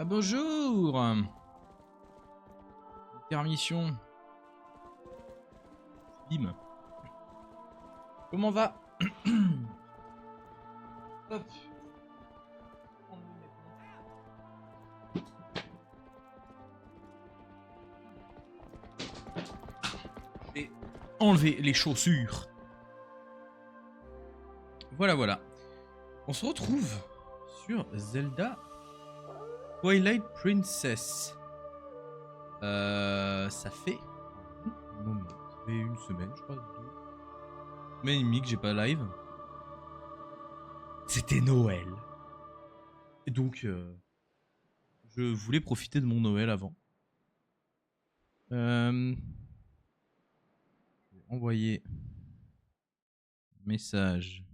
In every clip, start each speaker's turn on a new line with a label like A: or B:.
A: Ah bonjour. Permission. Bim. Comment va? Hop. Je vais enlever les chaussures. Voilà, voilà. On se retrouve sur Zelda Twilight Princess. Ça fait un moment. Ça fait une semaine, je crois. 2 semaines et demie que j'ai pas live. C'était Noël. Et donc, je voulais profiter de mon Noël avant. Je vais envoyer un message.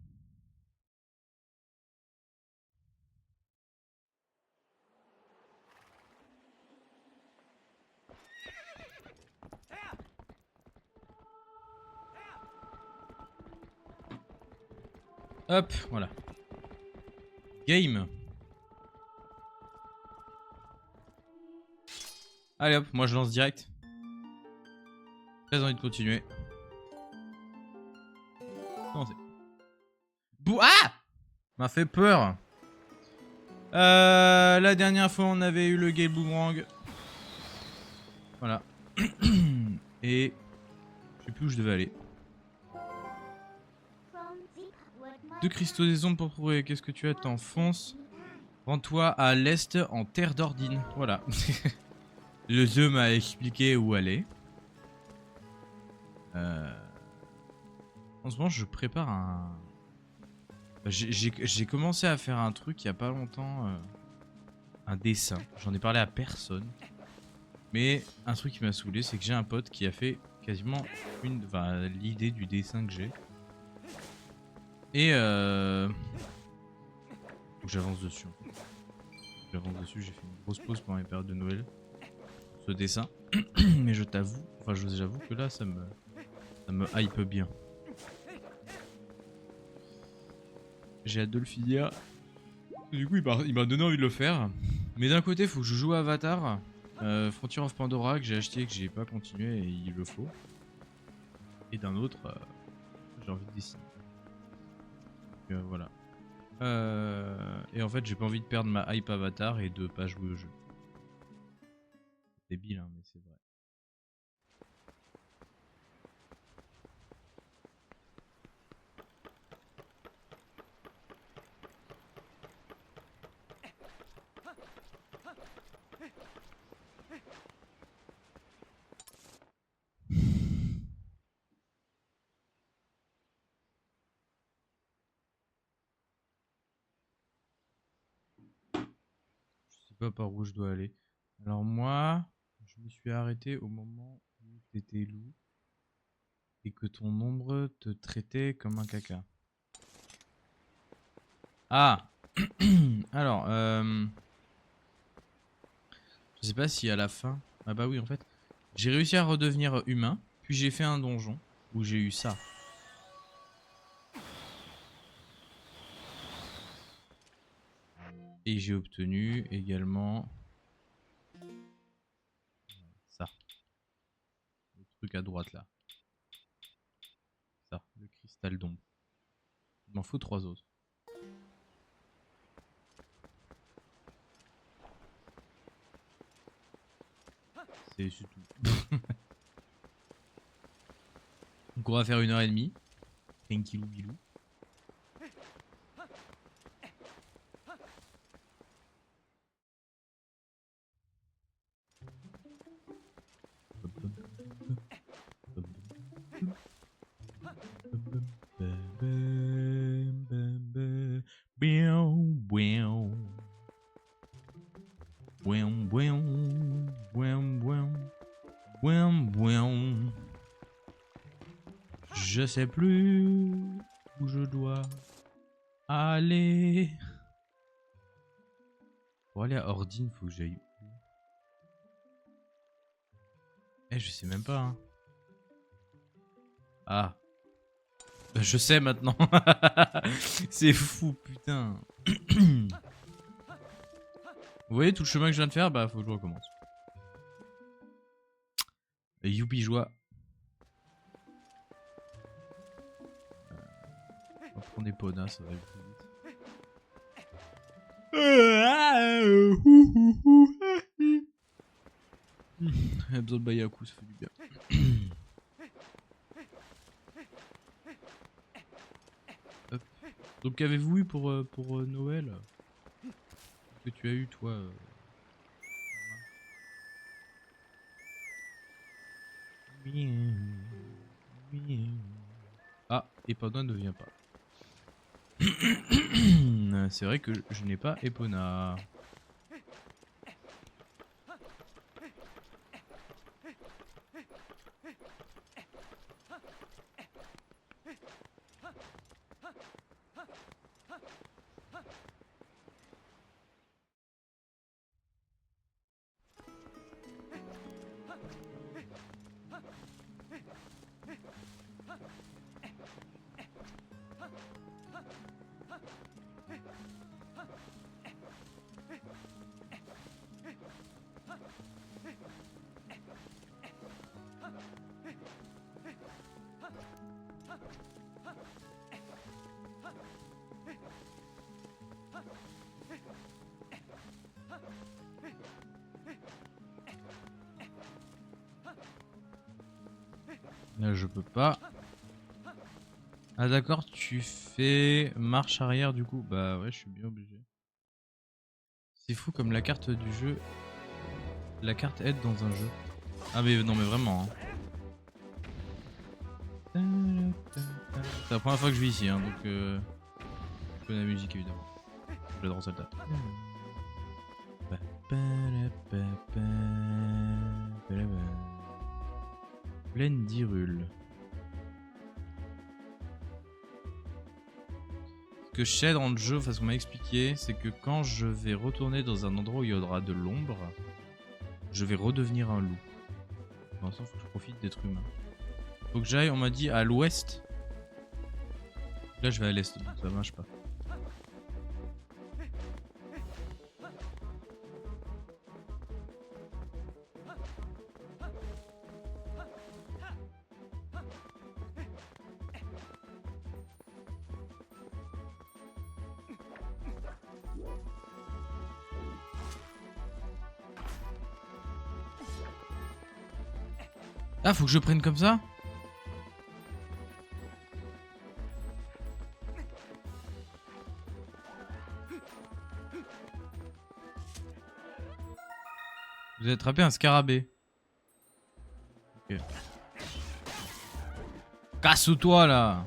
A: Hop, voilà. Game. Allez hop, moi je lance direct. Très envie de continuer. Commencez. Ah! M'a fait peur. La dernière fois on avait eu le Gay Boomerang. Voilà. Et je sais plus où je devais aller. 2 cristaux des ombres pour trouver. Qu'est-ce que tu as? T'enfonces. Rends-toi à l'est en terre d'Ordine. Voilà. Le jeu m'a expliqué où aller. En ce moment, je prépare un... J'ai commencé à faire un truc il y a pas longtemps. Un dessin. J'en ai parlé à personne. Mais un truc qui m'a saoulé, c'est que j'ai un pote qui a fait quasiment l'idée du dessin que j'ai. Et donc j'avance dessus. J'avance dessus, j'ai fait une grosse pause pendant les périodes de Noël. Ce dessin. Mais je t'avoue, j'avoue que là ça me hype bien. J'ai hâte de le finir. Du coup il m'a donné envie de le faire. Mais d'un côté faut que je joue à Avatar. Frontier of Pandora que j'ai acheté et que j'ai pas continué et il le faut. Et d'un autre, j'ai envie de dessiner. Donc, voilà. Et en fait j'ai pas envie de perdre ma hype Avatar et de pas jouer au jeu. C'est débile hein, mais c'est vrai. Je sais pas par où je dois aller. Alors moi, je me suis arrêté au moment où t'étais loup et que ton ombre te traitait comme un caca. Ah. Alors, je sais pas si à la fin... Ah bah oui en fait, j'ai réussi à redevenir humain, puis j'ai fait un donjon où j'ai eu ça. Et j'ai obtenu également... ça. Le truc à droite là. Ça, le cristal d'ombre. Il m'en faut 3 autres. C'est tout. Donc on va faire 1h30. Tranquillou bilou. Je sais plus où je dois aller. Pour aller à Ordine, faut que j'aille où? Eh, je sais même pas. Hein. Ah. Bah, je sais maintenant. C'est fou, putain. Vous voyez tout le chemin que je viens de faire? Bah faut que je recommence. Et youpi joie. On va prendre Epona, ça va aller plus vite. Il a besoin de Bayaku, ça fait du bien. Hop. Donc qu'avez-vous eu pour Noël? Que tu as eu toi Ah, Epona ne vient pas. C'est vrai que je n'ai pas Epona. Là, je peux pas. Ah d'accord, tu fais marche arrière du coup. Bah ouais, je suis bien obligé. C'est fou comme la carte du jeu. La carte aide dans un jeu. Ah mais non mais vraiment. Hein. C'est la première fois que je vis ici, hein, donc je connais la musique évidemment. J'adore ça. Plaine d'Hyrule. Ce que je sais dans le jeu, façon m'a expliqué, c'est que quand je vais retourner dans un endroit où il y aura de l'ombre, je vais redevenir un loup. Pour l'instant, faut que je profite d'être humain. Faut que j'aille, on m'a dit, à l'ouest. Là, je vais à l'est, donc ça marche pas. Ah, faut que je prenne comme ça? Vous avez attrapé un scarabée. Ok. Casse-toi là!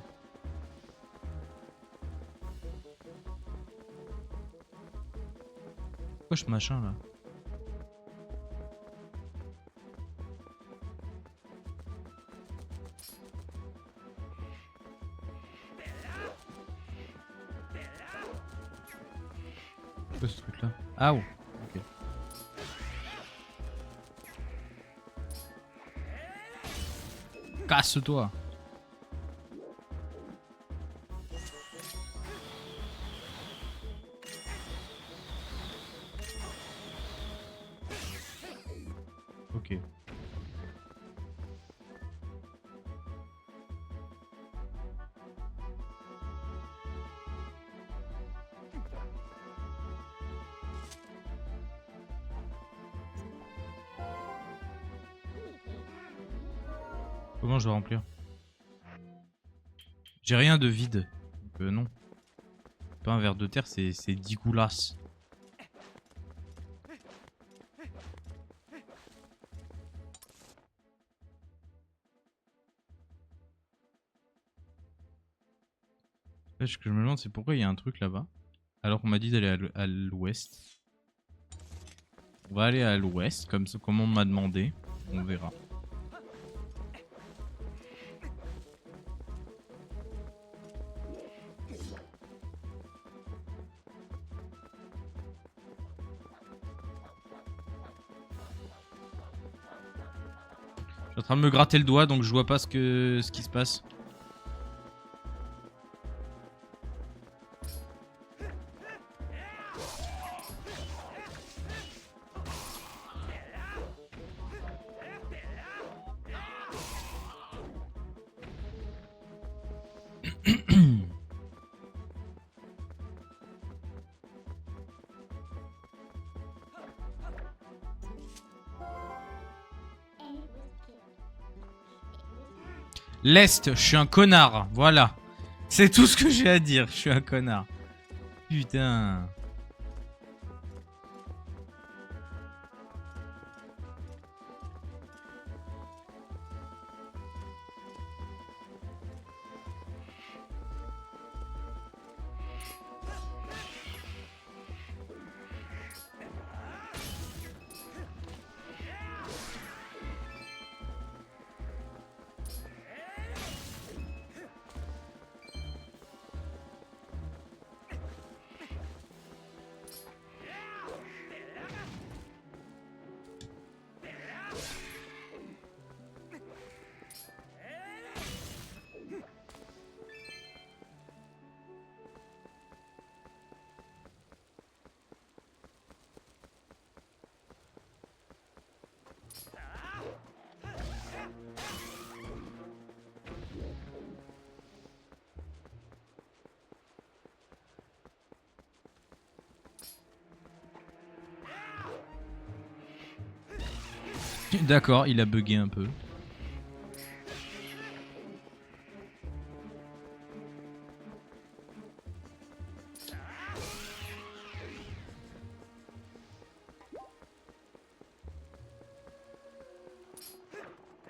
A: Quoi ce machin là? Quoi ce truc là? Ah oh. Ok. Casse-toi! Ok. Comment je dois remplir? J'ai rien de vide. Donc non. Pas un verre de terre, c'est 10 goulasses. Là, ce que je me demande, c'est pourquoi il y a un truc là-bas. Alors qu'on m'a dit d'aller à l'ouest. On va aller à l'ouest, comme on m'a demandé. On verra. Je suis en train de me gratter le doigt, donc je vois pas ce qui se passe. L'Est, je suis un connard, voilà. C'est tout ce que j'ai à dire, je suis un connard. Putain. D'accord, il a bugué un peu.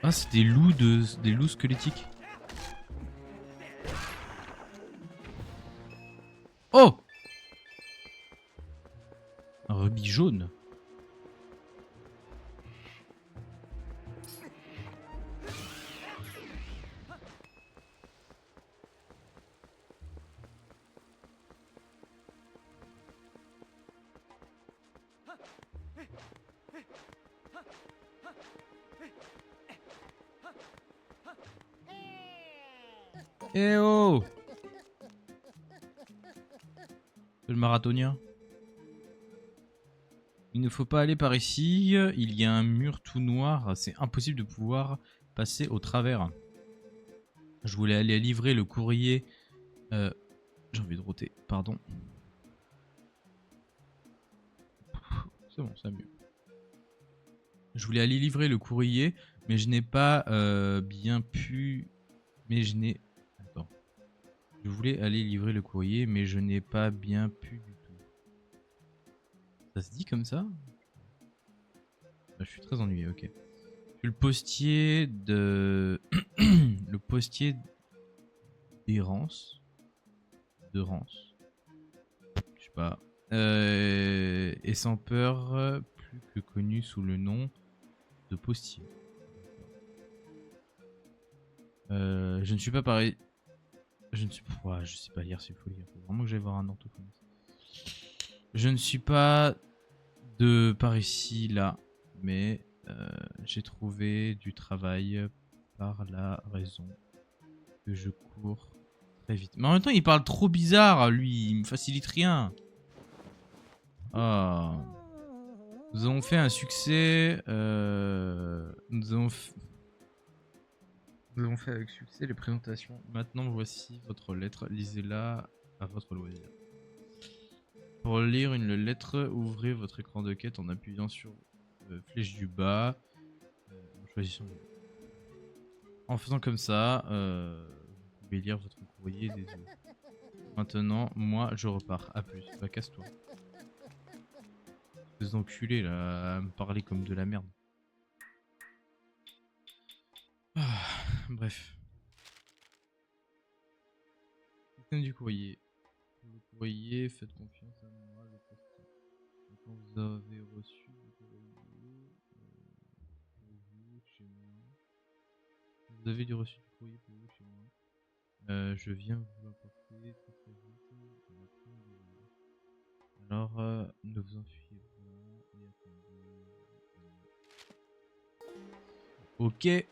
A: Ah, c'est des loups squelettiques. Oh! Un rubis jaune. Eh oh! Le marathonien. Il ne faut pas aller par ici. Il y a un mur tout noir. C'est impossible de pouvoir passer au travers. Je voulais aller livrer le courrier. J'ai envie de roter, pardon. C'est bon, ça va mieux. Je voulais aller livrer le courrier, mais je n'ai pas bien pu... Mais je n'ai... Attends. Je voulais aller livrer le courrier, mais je n'ai pas bien pu du tout. Ça se dit comme ça? Je suis très ennuyé, ok. Je suis le postier de... le postier d'Errance. De Rance. Je sais pas. Et sans peur, plus que connu sous le nom de postier. Je ne suis pas pareil. Je ne suis pas. Ouais, je sais pas lire, s'il faut lire. Faut vraiment que j'aille voir un orthophoniste. Je ne suis pas de par ici, là, mais j'ai trouvé du travail par la raison que je cours très vite. Mais en même temps, il parle trop bizarre, lui. Il me facilite rien. Ah. Nous avons fait un succès. Nous avons fait avec succès les présentations. Maintenant, voici votre lettre. Lisez-la à votre loisir. Pour lire une lettre, ouvrez votre écran de quête en appuyant sur la flèche du bas. En choisissant. En faisant comme ça, vous pouvez lire votre courrier des yeux. Maintenant, moi, je repars. A plus. Bah, casse-toi. Ces enculés là, à me parler comme de la merde. Ah, bref. Système du courrier. Pour le courrier, faites confiance à moi, le postier. Quand vous avez reçu du courrier, pour vous, chez moi. Vous avez reçu du courrier pour vous, chez moi. Je viens vous l'apporter très très vite. On a pris une demi-heure. Alors, ne vous enfuyez pas et attendez. Ok.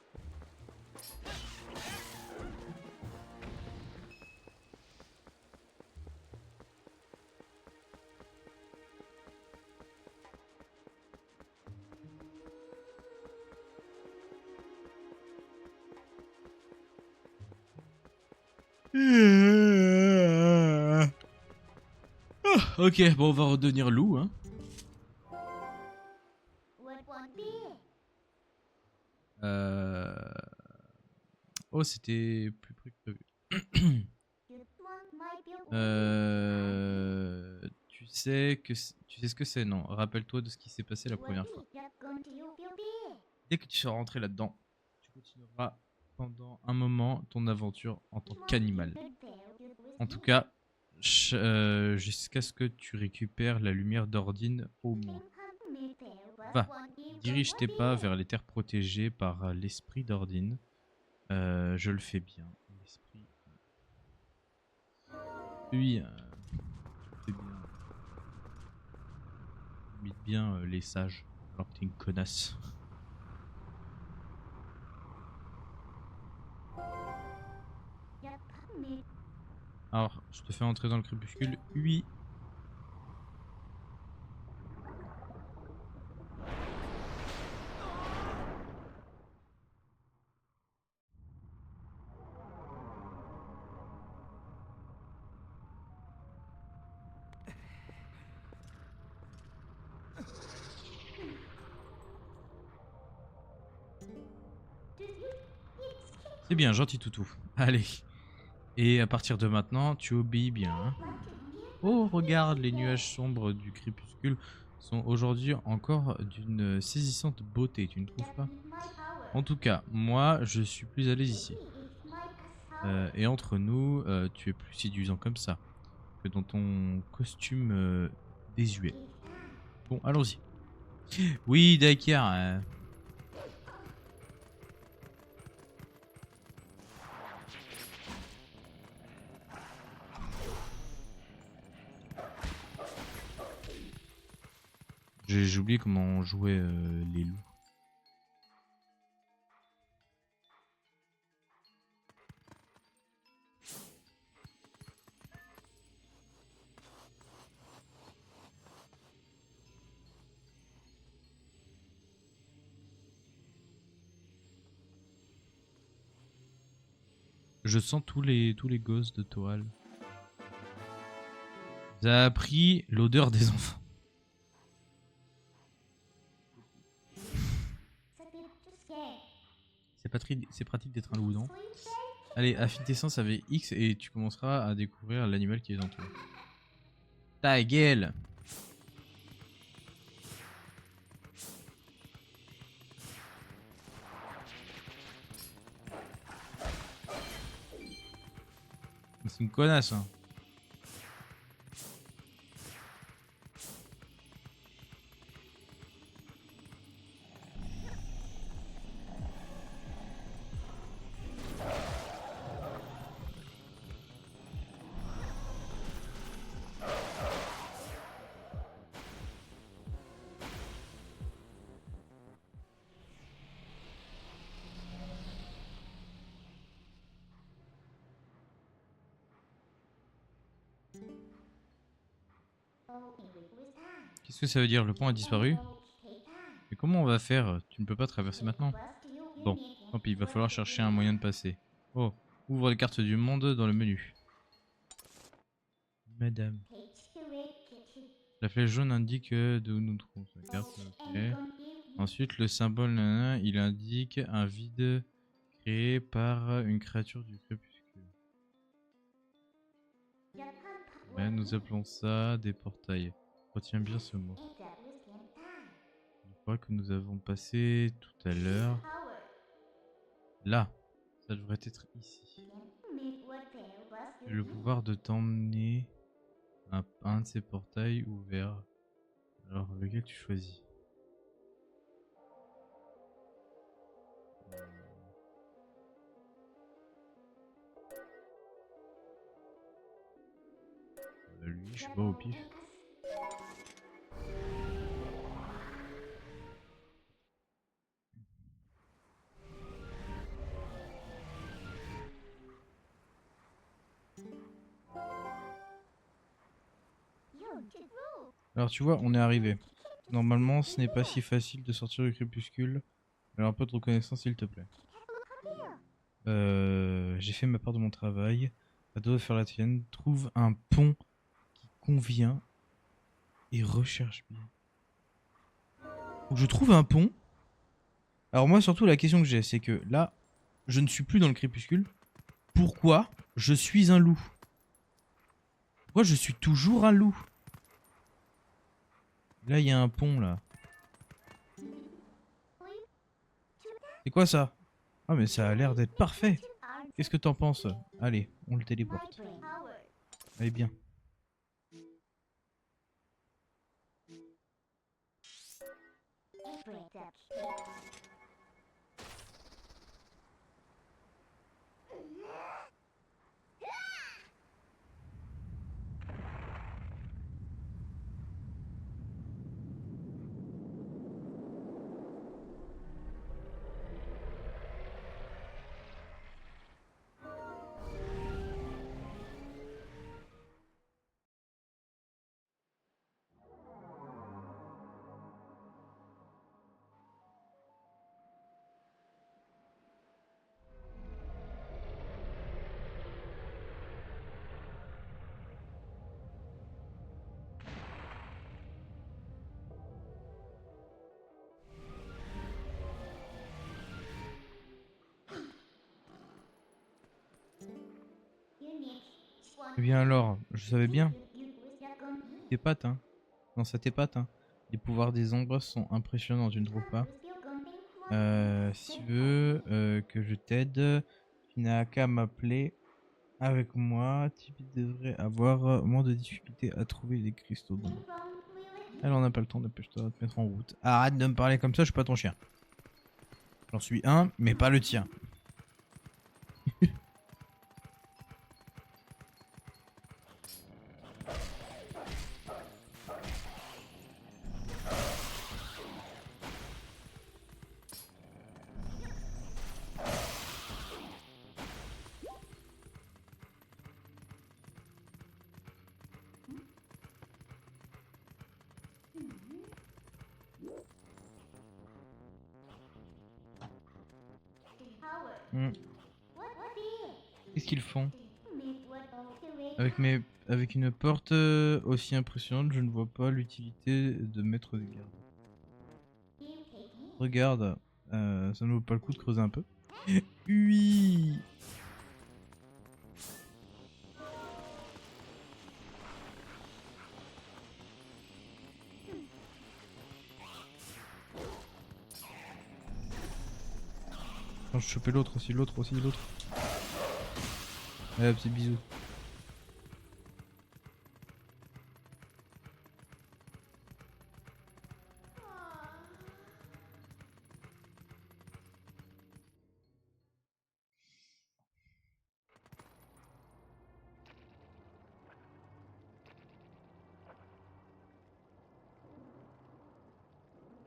A: Ok, bon, on va redevenir loup, hein. Euh... Oh, c'était plus près que prévu. Tu sais tu sais ce que c'est, non? Rappelle-toi de ce qui s'est passé la première fois. Dès que tu seras rentré là-dedans, tu continueras pendant un moment ton aventure en tant qu'animal. En tout cas, jusqu'à ce que tu récupères la lumière d'Ordine au moins. Va, dirige tes pas vers les terres protégées par l'esprit d'Ordine. Je le fais bien. L'esprit. Oui, tu le fais bien. Imite bien les sages, alors que t'es une connasse. Alors, je te fais entrer dans le crépuscule. Oui. C'est bien, gentil toutou. Allez. Et à partir de maintenant, tu obéis bien. Hein. Oh, regarde, les nuages sombres du crépuscule sont aujourd'hui encore d'une saisissante beauté, tu ne trouves pas? En tout cas, moi, je suis plus à l'aise ici. Et entre nous, tu es plus séduisant comme ça que dans ton costume désuet. Bon, allons-y. Oui, d'accord. J'ai oublié comment on jouait les loups. Je sens tous les gosses de Toal. Ça a appris l'odeur des enfants. C'est pratique d'être un loup, non? Allez, affine tes sens avec X et tu commenceras à découvrir l'animal qui est en toi. Ta gueule! C'est une connasse, hein. Qu'est-ce que ça veut dire? Le pont a disparu? Mais comment on va faire? Tu ne peux pas traverser maintenant. Bon, tant pis, il va falloir chercher un moyen de passer. Oh, ouvre les cartes du monde dans le menu. Madame. La flèche jaune indique d'où nous trouvons la carte. Ok. Ensuite, le symbole nanana, il indique un vide créé par une créature du crépuscule. Ouais, nous appelons ça des portails. Retiens bien ce mot. Je crois que nous avons passé tout à l'heure. Là, ça devrait être ici. J'ai le pouvoir de t'emmener à un de ces portails ouverts. Alors, lequel tu choisis? Lui, je sais pas au pif. Alors tu vois, on est arrivé. Normalement, ce n'est pas si facile de sortir du crépuscule. Alors un peu de reconnaissance s'il te plaît. J'ai fait ma part de mon travail. À toi de faire la tienne. Trouve un pont qui convient et recherche bien. Faut que je trouve un pont. Alors moi surtout la question que j'ai c'est que là je ne suis plus dans le crépuscule. Pourquoi je suis un loup? Pourquoi je suis toujours un loup? Là il y a un pont là. C'est quoi ça? Ah mais ça a l'air d'être parfait. Qu'est-ce que t'en penses? Allez, on le téléporte. Allez bien. Eh bien alors, je savais bien. Tes pattes, hein. Non, ça tes pattes, hein. Les pouvoirs des ombres sont impressionnants, tu ne trouves pas? Si tu veux que je t'aide, tu n'as qu'à m'appeler avec moi. Tu devrais avoir moins de difficultés à trouver les cristaux d'ombre. Alors on n'a pas le temps, dépêche-toi de te mettre en route. Arrête de me parler comme ça, je suis pas ton chien. J'en suis un, mais pas le tien. Hmm. Qu'est-ce qu'ils font? Avec une porte aussi impressionnante, je ne vois pas l'utilité de mettre des gardes. Regarde, ça ne vaut pas le coup de creuser un peu. Oui. Attends, je chopais l'autre aussi, l'autre aussi, l'autre. Allez, petit bisou.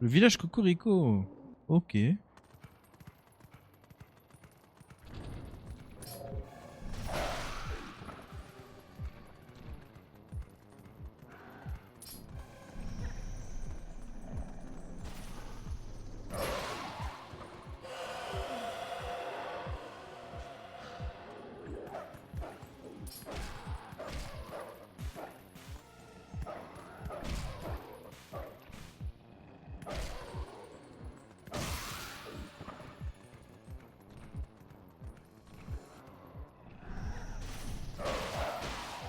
A: Le village Cocorico. Ok.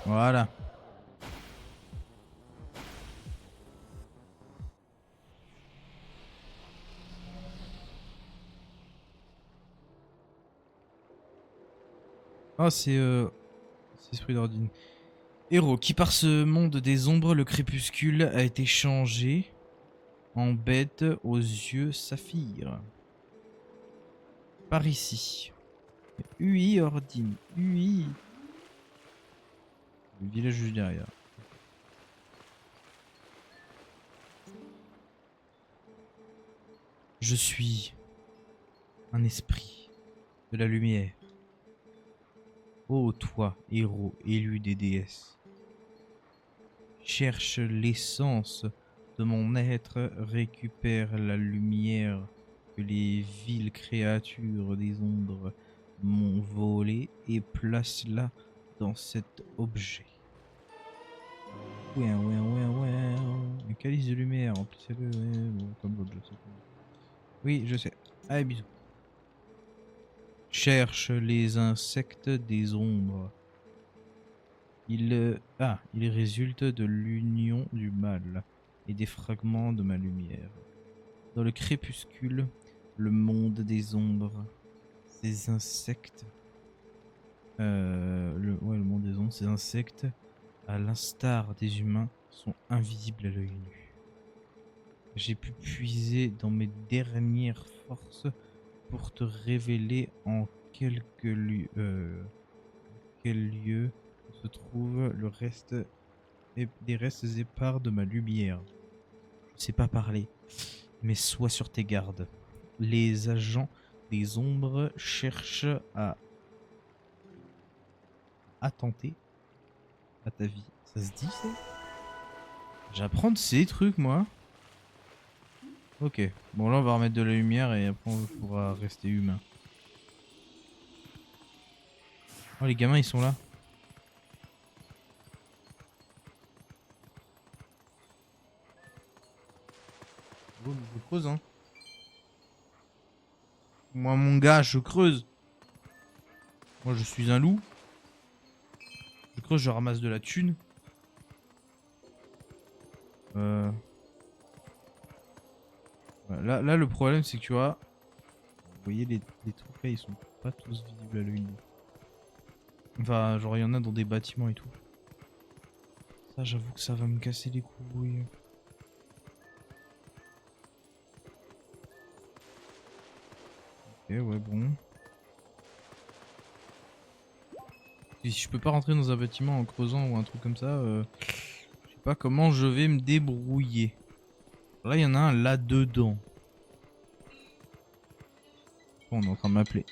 A: Voilà. Ah, c'est Esprit d'Ordine. Héros, qui par ce monde des ombres, le crépuscule, a été changé en bête aux yeux saphir. Par ici. UI Ordine. UI. Le village juste derrière. Je suis un esprit de la lumière. Ô toi, héros élu des déesses. Cherche l'essence de mon être, récupère la lumière que les viles créatures des ombres m'ont volée et place-la
B: dans cet objet. Ouais, ouais, ouais, ouais. Un calice de lumière, remplissez-le, ouais, bon, comme l'autre, je sais pas. Oui, je sais. Allez, bisous. Cherche les insectes des ombres. Il résulte de l'union du mal et des fragments de ma lumière. Dans le crépuscule, le monde des ombres, ces insectes, le monde des ombres, ces insectes, à l'instar des humains, sont invisibles à l'œil nu. J'ai pu puiser dans mes dernières forces pour te révéler en quel lieu se trouve le reste des restes épars de ma lumière. Je ne sais pas parler, mais sois sur tes gardes. Les agents des ombres cherchent à attenter à ta vie. Ça se dit ça? J'apprends de ces trucs moi. Ok, bon là on va remettre de la lumière et après on pourra rester humain. Oh les gamins ils sont là. Oh, je creuse hein. Moi mon gars je creuse. Moi je suis un loup. Je creuse, je ramasse de la thune. Euh... Là le problème c'est que tu vois, vous voyez les trucs là ils sont pas tous visibles à l'œil nu. Enfin genre il y en a dans des bâtiments et tout. Ça j'avoue que ça va me casser les couilles. Ok ouais bon. Et si je peux pas rentrer dans un bâtiment en creusant ou un truc comme ça, je sais pas comment je vais me débrouiller. Là, il y en a un là-dedans. On est en train de m'appeler.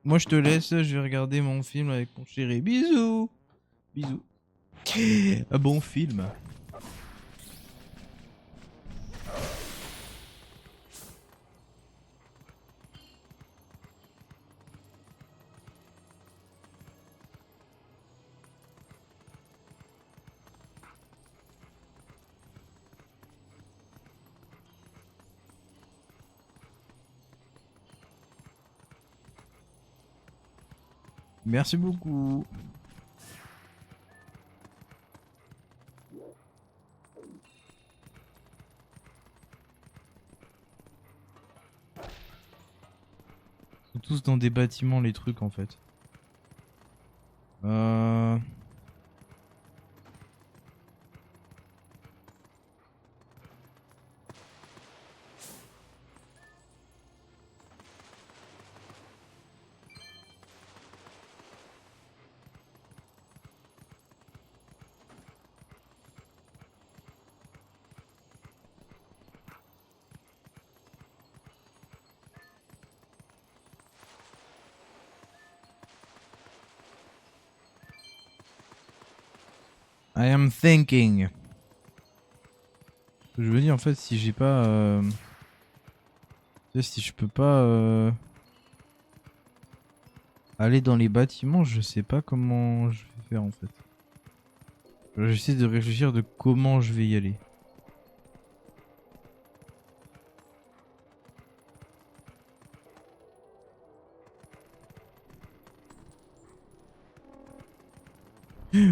B: Moi, je te laisse, je vais regarder mon film avec mon chéri. Bisous. Bisous. Un bon film. Merci beaucoup. Ils sont tous dans des bâtiments, les trucs, en fait. Euh... I am thinking. Je veux dire, en fait, si j'ai pas... tu sais, si je peux pas aller dans les bâtiments, je sais pas comment je vais faire, en fait. J'essaie de réfléchir de comment je vais y aller.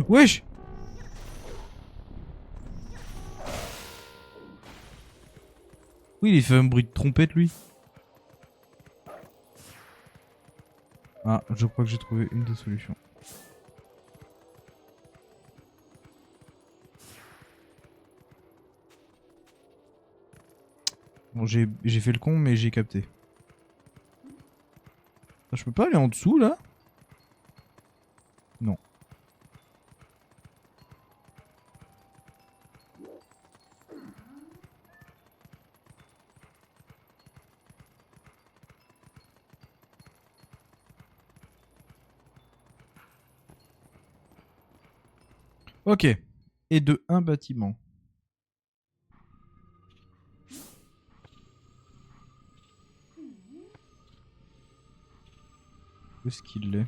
B: Wesh! Oui, il fait un bruit de trompette, lui. Ah, je crois que j'ai trouvé une des solutions. Bon, j'ai fait le con, mais j'ai capté. Ah, je peux pas aller en dessous, là? Non. Ok. Et de un bâtiment. Où est-ce qu'il est?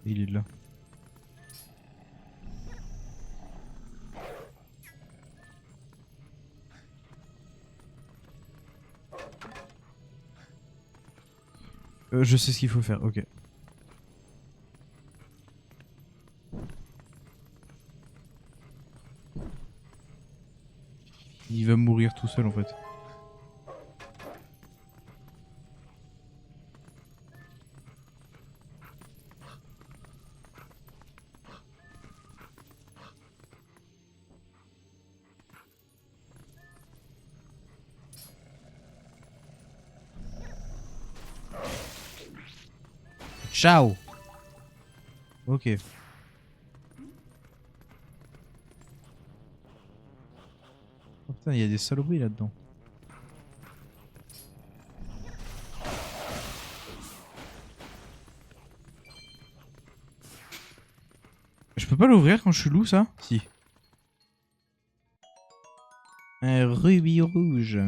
B: Il est là. Je sais ce qu'il faut faire, ok. Il va mourir tout seul en fait. Ciao. Ok. Oh, putain, il y a des saloperies là-dedans. Je peux pas l'ouvrir quand je suis loup, ça? Si. Un rubis rouge.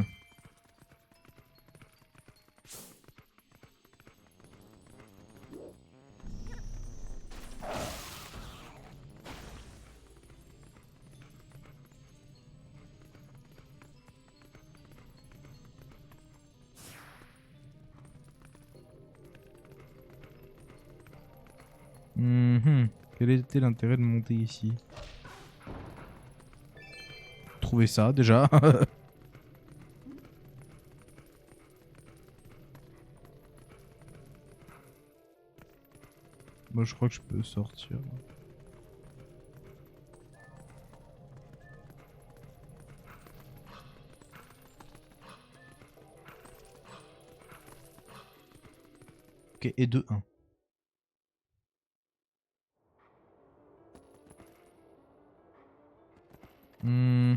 B: Mhm. Quel était l'intérêt de monter ici? Trouver ça déjà. Moi je crois que je peux sortir. Ok, et de 1. Hmm.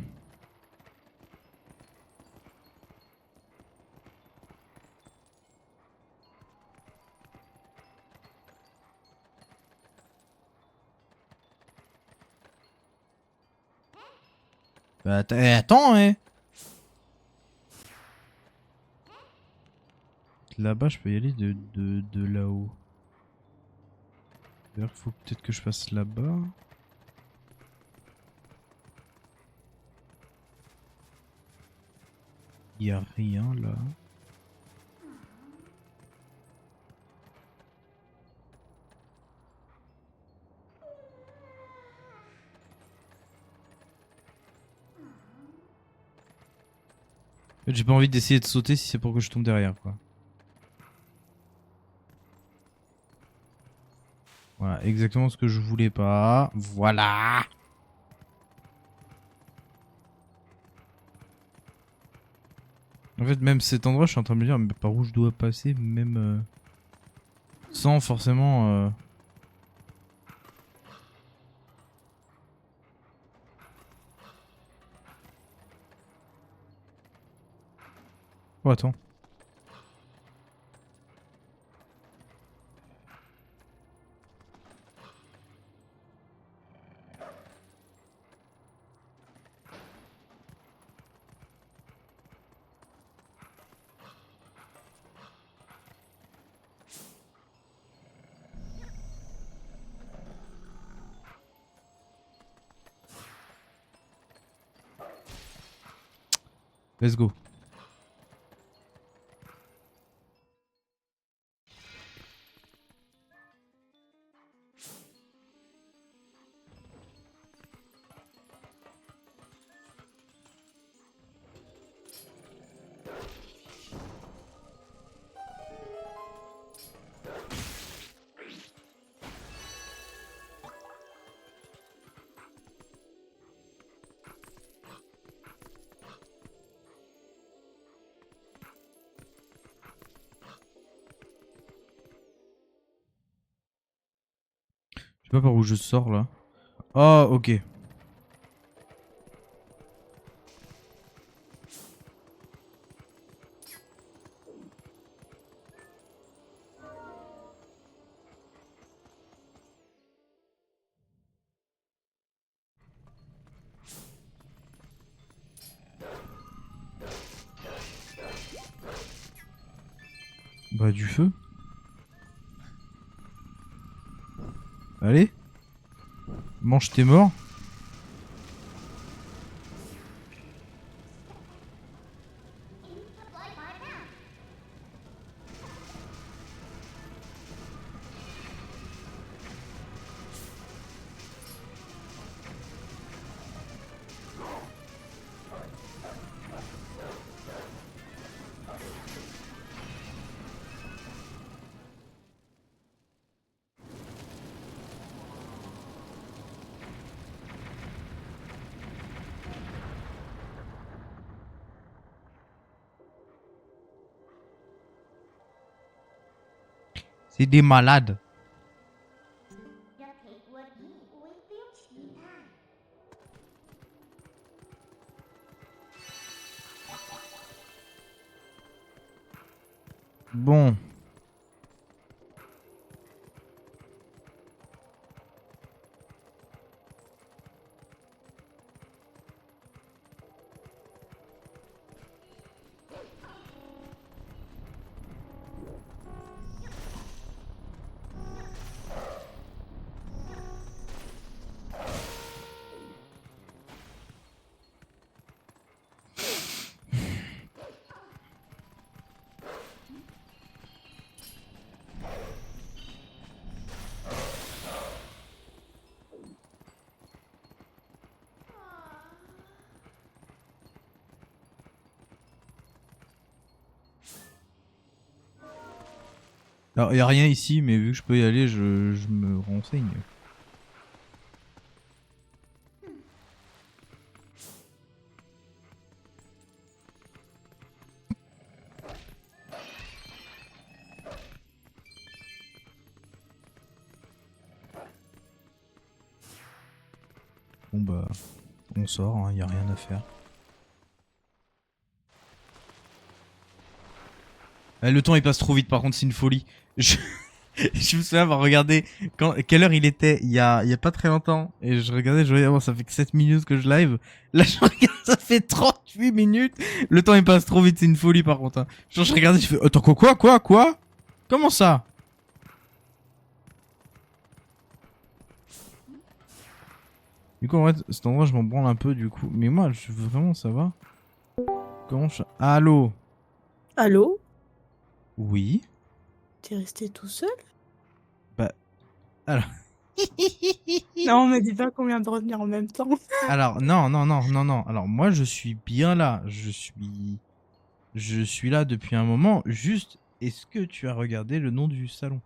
B: Bah, attends, hein. Là-bas, je peux y aller de là-haut. D'ailleurs, faut peut-être que je passe là-bas. Y a rien là. En fait, j'ai pas envie d'essayer de sauter si c'est pour que je tombe derrière, quoi. Voilà, exactement ce que je voulais pas. Voilà. En fait, même cet endroit, je suis en train de me dire mais par où je dois passer, même sans forcément. Oh, attends. Let's go. Je sais pas par où je sors là. Oh, ok. Bah du feu. Allez. Mange tes morts. C'est des malades. Bon. Alors, y a rien ici, mais vu que je peux y aller, je me renseigne. Bon bah, on sort, hein, y a rien à faire. Le temps il passe trop vite, par contre c'est une folie. Je me souviens avoir regardé quelle heure il était il y a pas très longtemps. Et je regardais, je voyais, bon, ça fait que 7 minutes que je live. Là je regarde, ça fait 38 minutes. Le temps il passe trop vite, c'est une folie par contre. Hein. Genre je regardais, je fais, attends quoi? Comment ça? Du coup en fait cet endroit je m'en branle un peu du coup. Mais moi vraiment ça va? Comment je... Allô?
C: Allô?
B: Oui?
C: T'es resté tout seul?
B: Bah... Alors...
C: Non, on m'a dit pas qu'on vient de revenir en même temps.
B: Alors, non. Alors, moi, je suis bien là. Je suis là depuis un moment. Juste, est-ce que tu as regardé le nom du salon?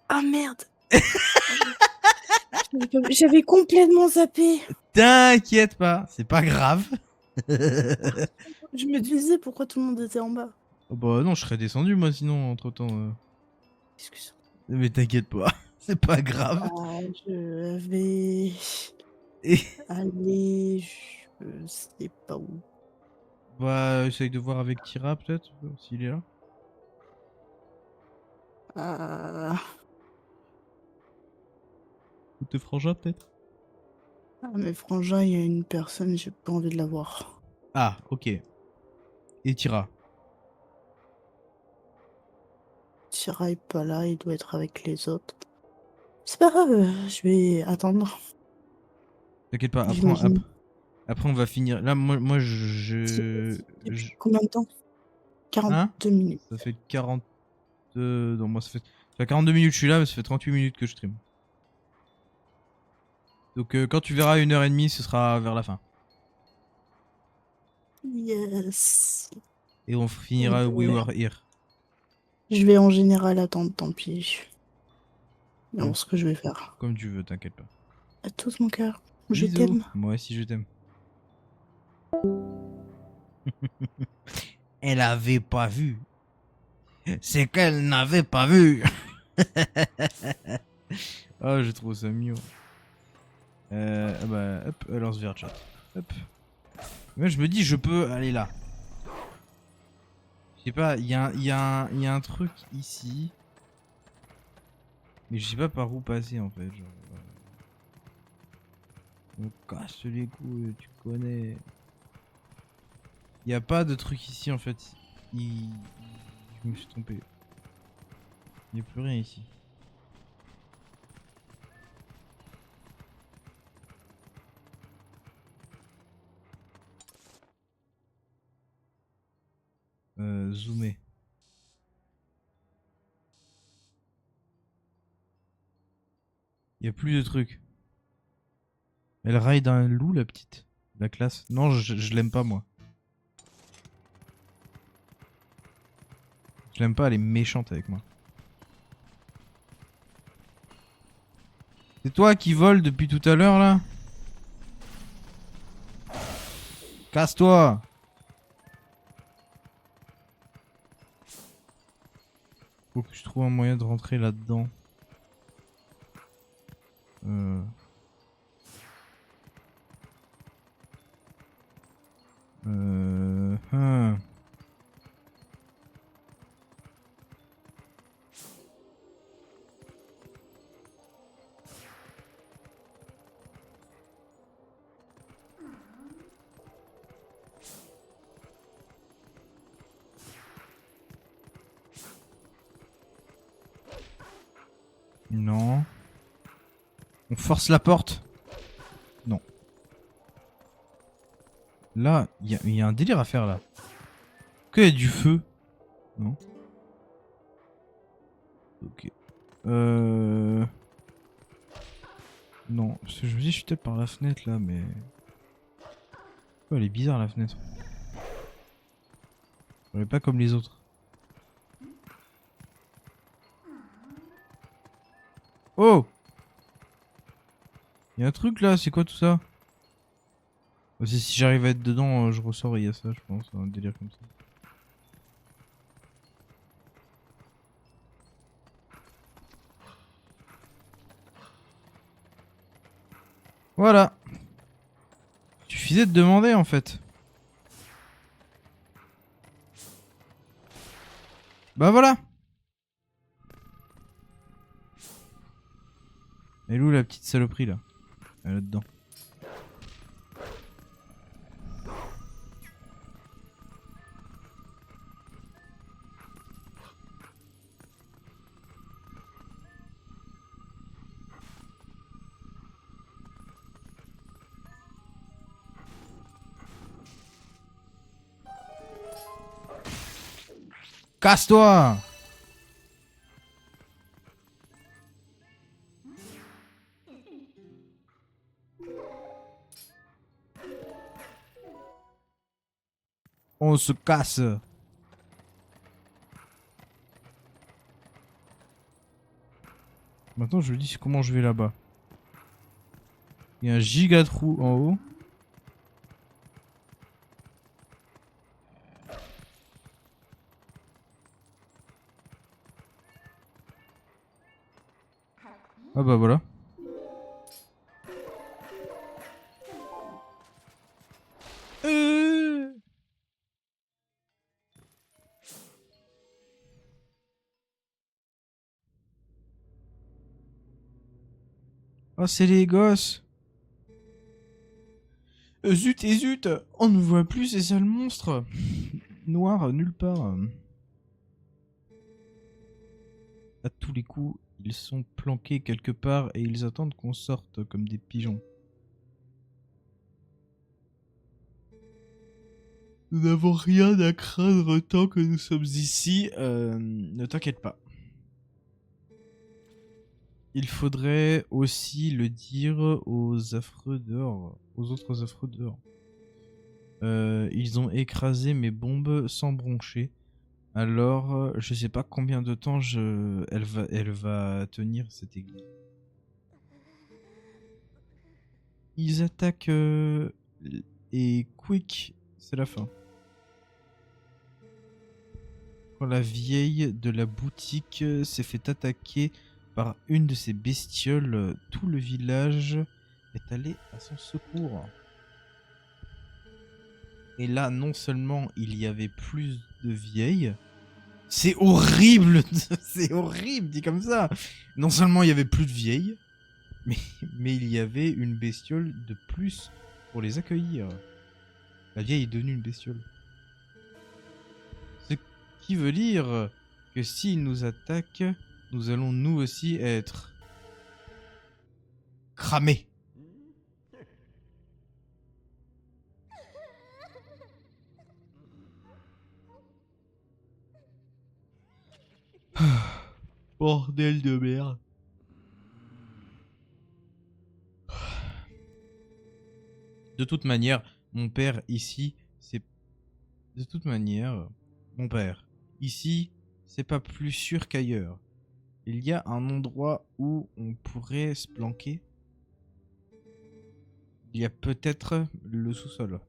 C: Ah merde! J'avais complètement zappé.
B: T'inquiète pas, c'est pas grave.
C: Je me disais pourquoi tout le monde était en bas.
B: Oh bah non, je serais descendu moi sinon entre-temps.
C: Excuse.
B: Mais t'inquiète pas, c'est pas grave.
C: Ah, je vais
B: Et
C: aller... Je sais pas où.
B: bah, essaye de voir avec Tira peut-être, s'il est là. Ou tes frangins peut-être.
C: Ah, mes frangins, il y a une personne, j'ai pas envie de la voir.
B: Ah, ok. Et Tira.
C: Tira est pas là, il doit être avec les autres. C'est pas grave, je vais attendre.
B: T'inquiète pas,
C: J'imagine.
B: après on va finir. Là, moi je...
C: Depuis combien de temps? 42
B: Hein?
C: minutes.
B: Ça fait 40... Non, moi ça fait 42 minutes que je suis là, mais ça fait 38 minutes que je stream. Donc quand tu verras 1h30, ce sera vers la fin.
C: Yes.
B: Et on finira We Were Here.
C: Je vais en général attendre, tant pis. Non,
B: Bon.
C: ce que je vais faire.
B: Comme tu veux, t'inquiète pas.
C: À tout mon cœur. Je
B: Bisous.
C: t'aime.
B: Moi aussi je t'aime. Elle avait pas vu. C'est qu'elle n'avait pas vu. Oh, je trouve ça mignon. Bah, hop, lance vers chat. Hop. Moi, je me dis, je peux aller là. Je sais pas, il y a un truc ici. Mais je sais pas par où passer en fait. Genre, on casse les couilles, tu connais. Il y a pas de truc ici en fait. Il Je me suis trompé. Il n'y a plus rien ici. Zoomer. Il n'y a plus de trucs. Elle ride un loup, la petite. La classe. Non, je l'aime pas, moi. Je l'aime pas, elle est méchante avec moi. C'est toi qui vole depuis tout à l'heure, là? Casse-toi! Faut que je trouve un moyen de rentrer là-dedans. Hein. Non. On force la porte? Non. Là, il y a un délire à faire là. Qu'il y a du feu? Non. Ok. Non, parce que je me dis, je suis peut-être par la fenêtre là, mais. Oh, elle est bizarre la fenêtre. Elle est pas comme les autres. Oh! Il y a un truc là, c'est quoi tout ça? Si j'arrive à être dedans, je ressors, il y a ça, je pense, un délire comme ça. Voilà. Suffisait de demander en fait. Bah voilà. Elle est où la petite saloperie là? Elle est là-dedans. Casse-toi! On se casse. Maintenant je me dis comment je vais là-bas. Il y a un giga trou en haut. Ah bah voilà. Oh c'est les gosses. Zut et zut. On ne voit plus ces sales monstres. Noirs nulle part. À tous les coups, ils sont planqués quelque part et ils attendent qu'on sorte comme des pigeons. Nous n'avons rien à craindre tant que nous sommes ici. Ne t'inquiète pas. Il faudrait aussi le dire aux affreux dehors, aux autres affreux dehors. Ils ont écrasé mes bombes sans broncher. Alors, je sais pas combien de temps elle va tenir cette église. Ils attaquent et quick, c'est la fin. Quand la vieille de la boutique s'est fait attaquer par une de ces bestioles, tout le village est allé à son secours. Et là, non seulement il y avait plus de vieilles, c'est horrible, c'est horrible dit comme ça. Non seulement il y avait plus de vieilles, mais il y avait une bestiole de plus pour les accueillir. La vieille est devenue une bestiole. Qui veut dire que s'ils nous attaquent, nous allons nous aussi être cramés. Bordel de merde. De toute manière, mon père ici, c'est... De toute manière, mon père ici, c'est pas plus sûr qu'ailleurs. Il y a un endroit où on pourrait se planquer. Il y a peut-être le sous-sol.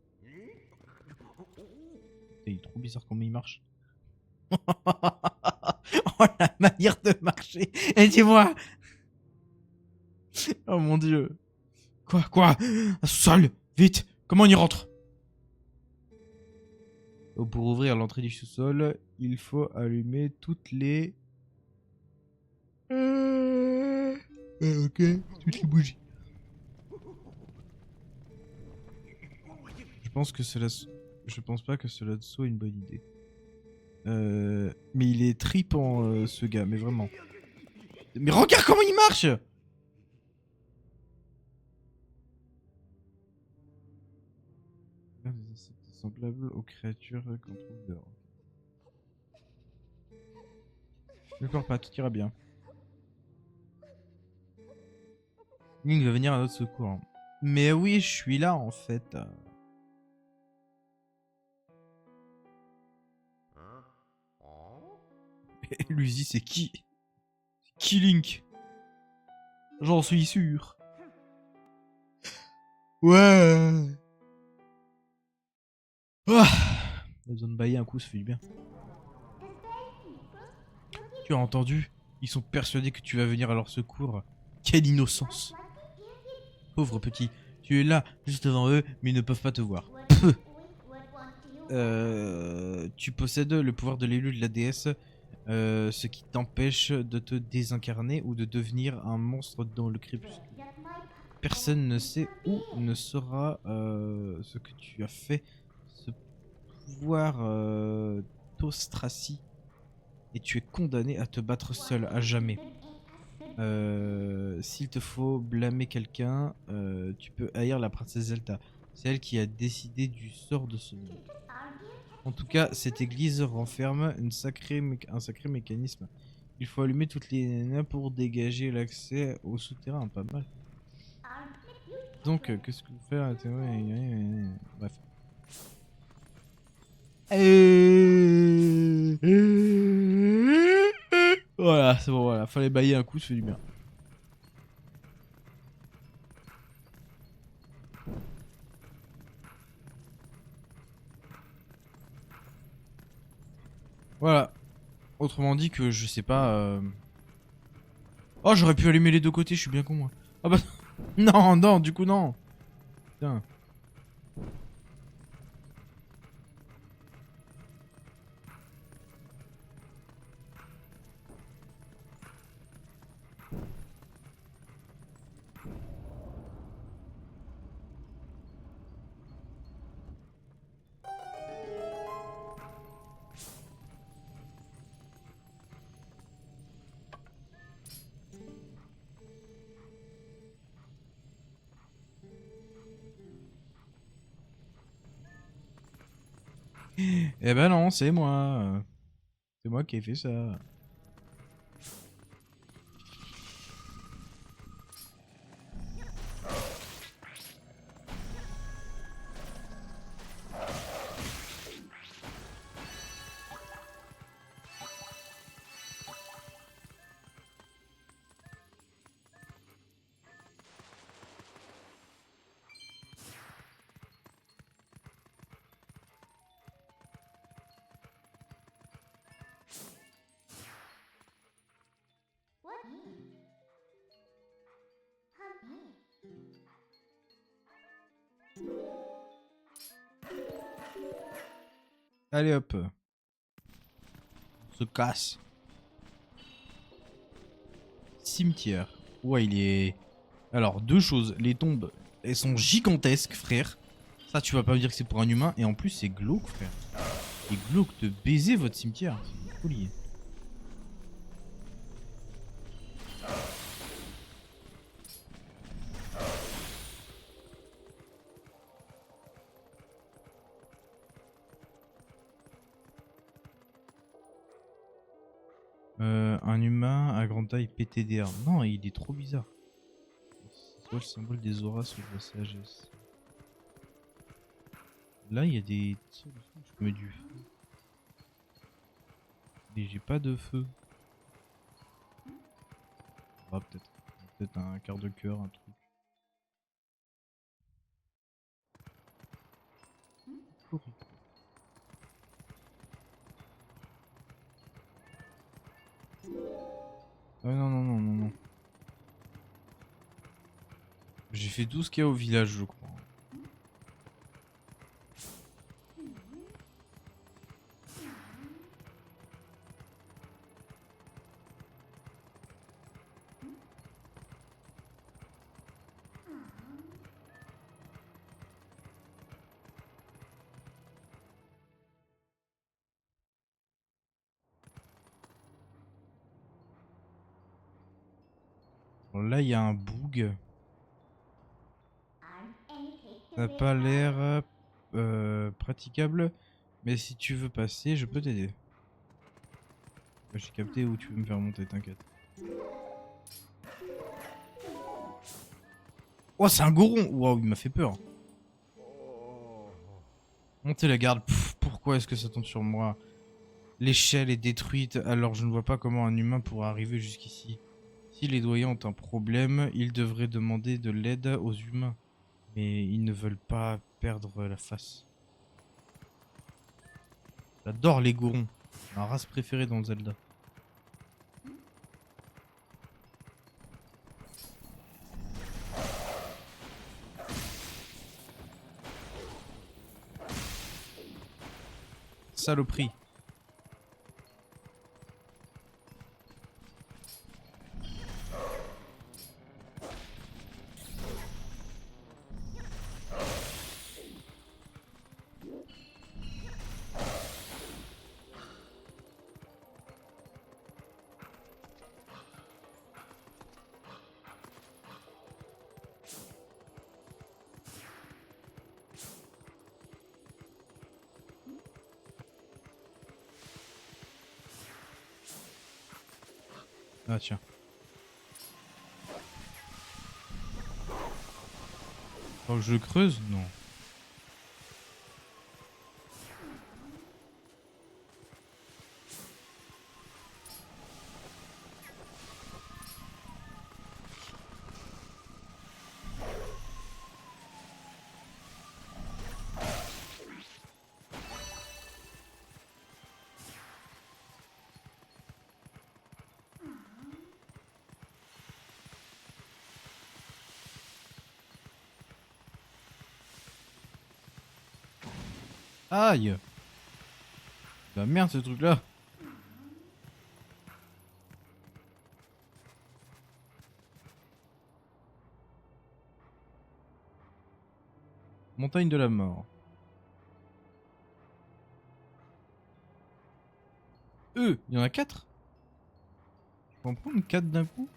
B: Il est trop bizarre comment il marche. Oh, la manière de marcher. Et tu vois. Oh mon dieu. Quoi? Un sous-sol. Vite. Comment on y rentre? Pour ouvrir l'entrée du sous-sol, il faut allumer toutes les... ok, toutes les bougies. Je pense pas que cela soit une bonne idée. Mais il est tripant ce gars, mais vraiment. Mais regarde comment il marche! Des insectes semblables aux créatures qu'on trouve dehors. D'accord, pas, tout ira bien. Link va venir à notre secours. Mais oui, je suis là en fait. Luzi, c'est qui? C'est qui Link? J'en suis sûr. Ouais. Ah, la besoin de bailler un coup, ça fait du bien. Tu as entendu? Ils sont persuadés que tu vas venir à leur secours. Quelle innocence. Pauvre petit, tu es là, juste devant eux, mais ils ne peuvent pas te voir. Peuh. Tu possèdes le pouvoir de l'élu de la déesse, ce qui t'empêche de te désincarner ou de devenir un monstre dans le crépuscule. Personne ne sait ou ne saura ce que tu as fait. Ce pouvoir t'ostracie et tu es condamné à te battre seul à jamais. S'il te faut blâmer quelqu'un, tu peux haïr la princesse Zelda. C'est elle qui a décidé du sort de ce monde. En tout cas, cette église renferme un sacré mécanisme. Il faut allumer toutes les nanas pour dégager l'accès au souterrain. Pas mal. Donc, qu'est-ce que vous faites? Bref. Voilà, c'est bon, voilà. Fallait bailler un coup, ça fait du bien. Voilà. Autrement dit que je sais pas... Oh, j'aurais pu allumer les deux côtés, je suis bien con, moi. Ah bah... non, du coup, non. Putain. Eh ben non, c'est moi. C'est moi qui ai fait ça. Allez hop. On se casse. Cimetière. Ouais, il est... Alors, deux choses. Les tombes, elles sont gigantesques, frère. Ça, tu vas pas me dire que c'est pour un humain. Et en plus, c'est glauque, frère. Et glauque de baiser votre cimetière. C'est une folie. Un humain à grande taille PTDR. Non, il est trop bizarre. C'est soit le symbole des auras, soit de la sagesse. Là, il y a des solutions. Je mets du feu. Mais j'ai pas de feu. Ah, peut-être. Peut-être un quart de cœur, un truc. Corico. Ah non, non, non, non, non. J'ai fait tout ce qu'il y a au village, je crois. Bon, là, il y a un bug. Ça n'a pas l'air praticable. Mais si tu veux passer, je peux t'aider. J'ai capté où tu veux me faire monter, t'inquiète. Oh, c'est un goron! Waouh, il m'a fait peur. Montez la garde. Pff, pourquoi est-ce que ça tombe sur moi? L'échelle est détruite, alors je ne vois pas comment un humain pourra arriver jusqu'ici. Si les doyens ont un problème, ils devraient demander de l'aide aux humains. Mais ils ne veulent pas perdre la face. J'adore les gorons. Ma race préférée dans Zelda. Saloperie. Ah tiens. Faut que je creuse? Non. Aïe! Bah merde ce truc là! Montagne de la mort. Il y en a 4? Je peux en prendre 4 d'un coup?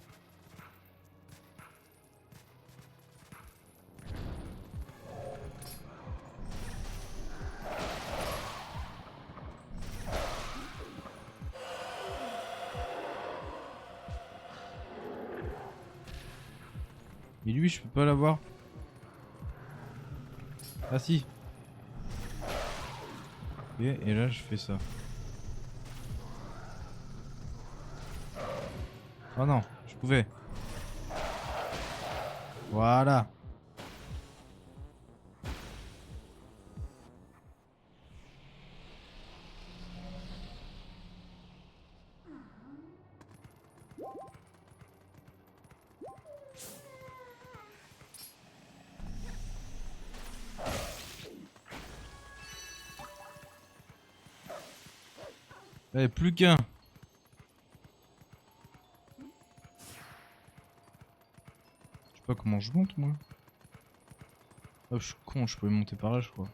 B: Mais lui, je peux pas l'avoir. Ah si. Ok, et là, je fais ça. Oh non, je pouvais. Voilà. Allez, plus qu'un. Je sais pas comment je monte, moi. Oh, je suis con, je pouvais monter par là, je crois.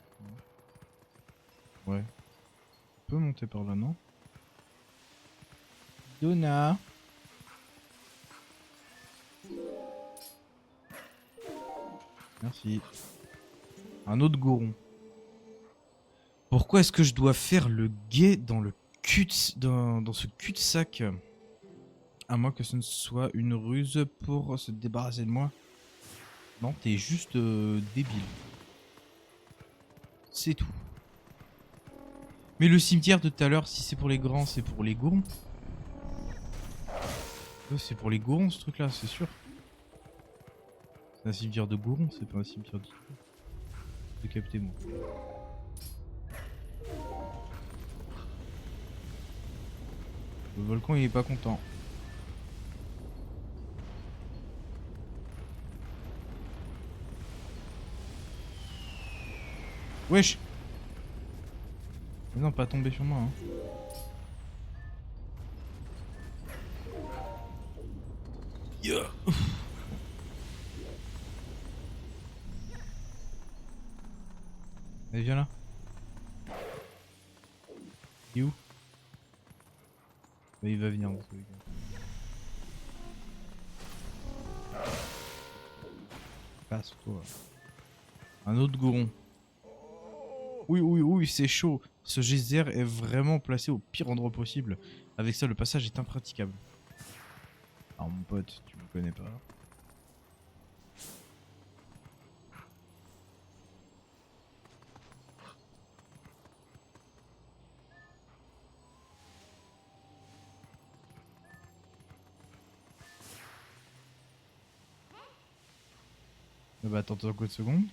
B: Ouais. peut monter par là, non? Donna. Merci. Un autre goron. Pourquoi est-ce que je dois faire le guet dans le dans ce cul-de-sac? À moins que ce ne soit une ruse pour se débarrasser de moi. Non, t'es juste débile. C'est tout. Mais le cimetière de tout à l'heure, si c'est pour les grands, c'est pour les gourons. C'est pour les gourons ce truc là, c'est sûr. C'est un cimetière de gourons, c'est pas un cimetière de... J'ai capté moi. Le volcan il est pas content. Wesh. Mais non, pas tomber sur moi hein. Yeah. Allez viens là. Il est où? Bah, il va venir dans tous les cas. Passe-toi. Un autre goron. Oui, oui, oui, c'est chaud. Ce geyser est vraiment placé au pire endroit possible. Avec ça, le passage est impraticable. Alors mon pote, tu me connais pas. Ah bah attends encore une seconde.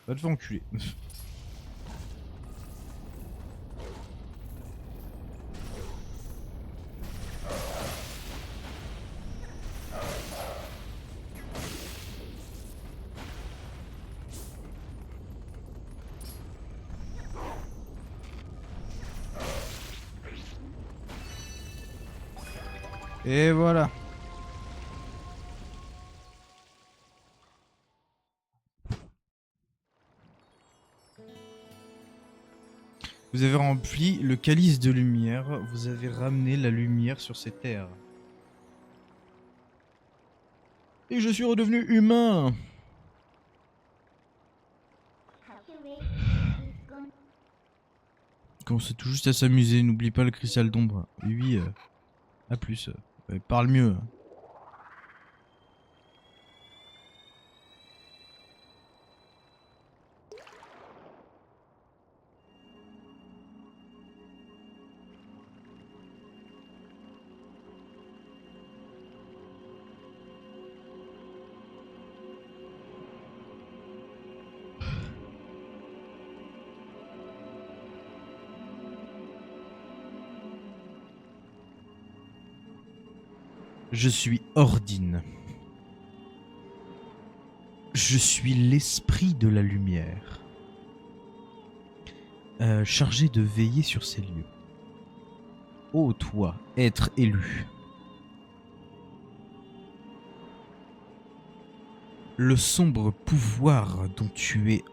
B: Va te faire enculer. Et voilà. Vous avez rempli le calice de lumière. Vous avez ramené la lumière sur ces terres. Et je suis redevenu humain. Commencez tout juste à s'amuser. N'oublie pas le cristal d'ombre. Oui, à plus. Parle mieux. Je suis Ordine. Je suis l'esprit de la lumière. Chargé de veiller sur ces lieux. Ô toi, être élu. Le sombre pouvoir dont tu es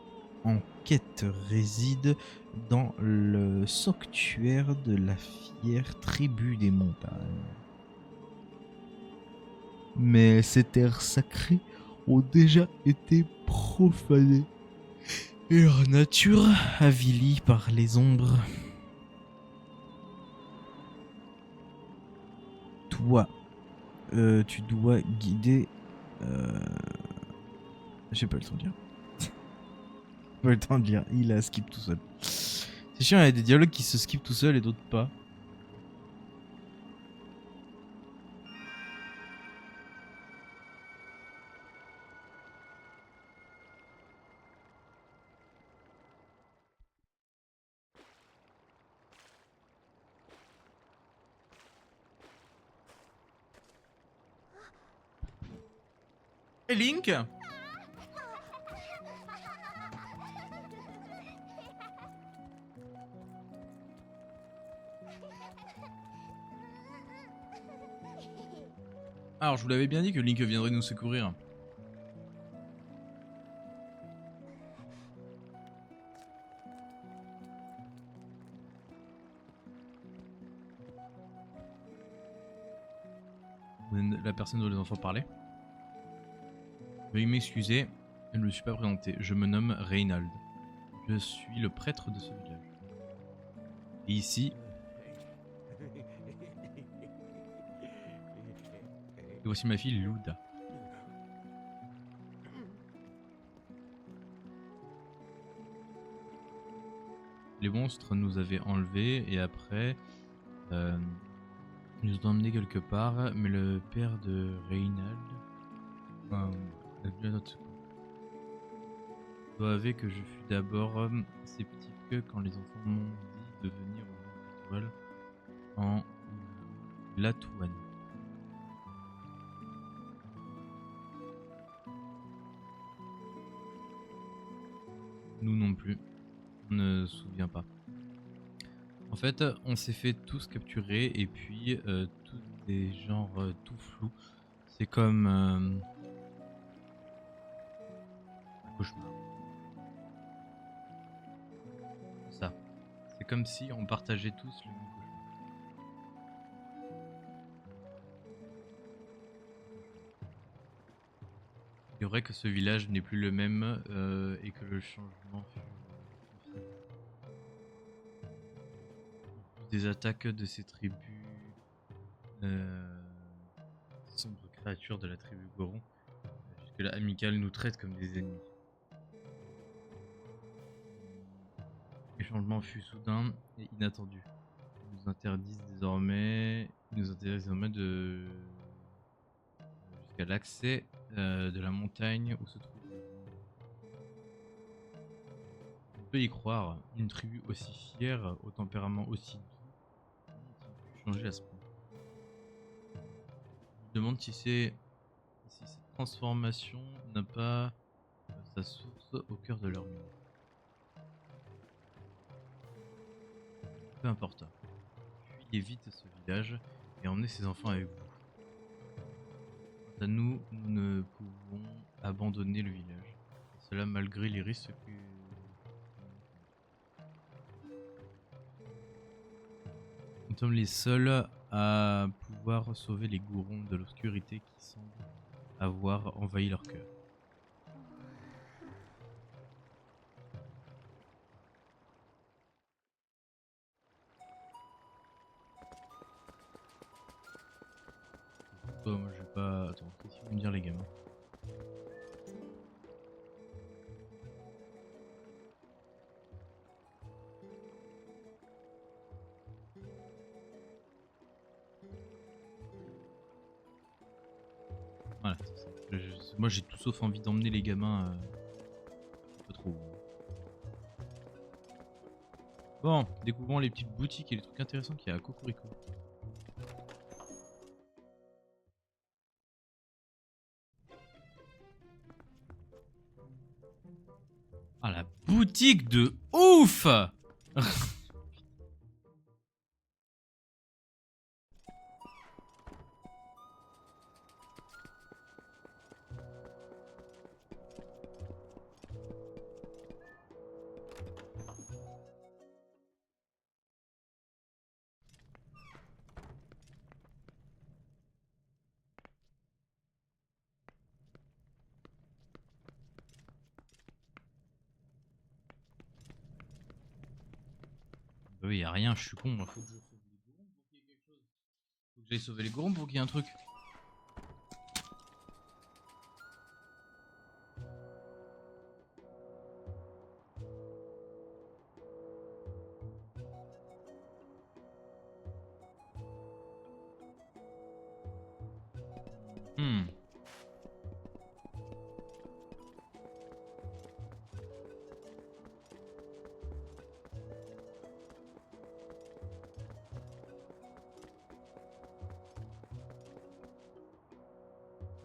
B: en quête réside dans le sanctuaire de la fière tribu des montagnes. Mais ces terres sacrées ont déjà été profanées et leur nature avilie par les ombres. Toi, tu dois guider... J'ai pas le temps de lire. Pas le temps de lire, il a skip tout seul. C'est chiant, il y a des dialogues qui se skip tout seul et d'autres pas. Et Link? Alors, je vous l'avais bien dit que Link viendrait nous secourir.
A: la personne dont les enfants parlaient. Veuillez m'excuser, je ne me suis pas présenté. Je me nomme Reynald. Je suis le prêtre de ce village. Et ici, et voici ma fille Luda. Les monstres nous avaient enlevés et après ils nous ont emmenés quelque part, mais le père de Reynald a vu à notre secours. Je dois avouer que je fus d'abord sceptique quand les enfants m'ont dit de venir au monde étoile en Latuanie. Nous non plus, on ne se souvient pas. En fait, on s'est fait tous capturer et puis tous des genres tout flous. C'est comme un cauchemar. Ça. C'est comme si on partageait tous le même cauchemar. Il y aurait que ce village n'est plus le même et que le changement fut confirmé. Des attaques de ces tribus, sombres créatures de la tribu Goron, jusque-là amicales, nous traitent comme des ennemis. Le changement fut soudain et inattendu. Ils nous interdisent désormais de jusqu'à l'accès de la montagne où se trouve le monde. On peut y croire, une tribu aussi fière, au tempérament aussi doux, comment a-t-il pu changer à ce point? Je me demande si cette transformation n'a pas sa source au cœur de leur mine. Peu importe. Fuyez vite ce village et emmenez ces enfants avec vous. Quant à nous, nous ne pouvons abandonner le village. Et cela malgré les risques que... Nous sommes les seuls à pouvoir sauver les gourons de l'obscurité qui semble avoir envahi leur cœur. Moi je vais pas... Attends, qu'est-ce qu'ils vont me dire les gamins? Voilà, c'est ça. Moi j'ai tout sauf envie d'emmener les gamins un peu trop. Bon, découvrons les petites boutiques et les trucs intéressants qu'il y a à Cocorico. Ah la boutique de ouf. Bah oui, y a rien, je suis con, moi. Faut que je sauve les gourons pour qu'il y ait quelque chose. Faut que j'aille sauver les gourons pour qu'il y ait un truc. Hmm.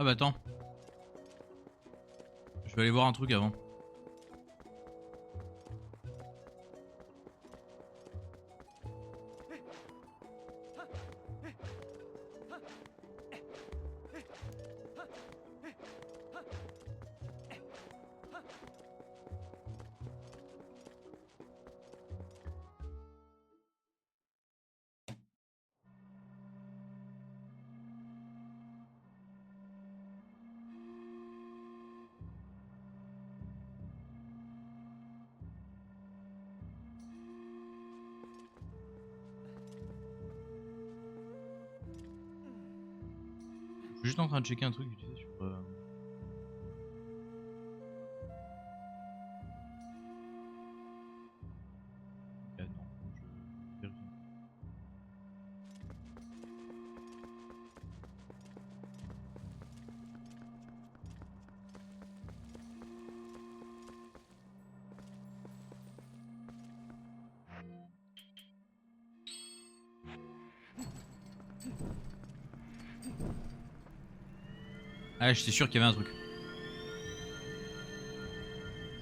A: Ah bah attends. Je vais aller voir un truc avant. suis juste en train de checker un truc vite fait sur. Ah non, je vérifie. Ah, j'étais sûr qu'il y avait un truc.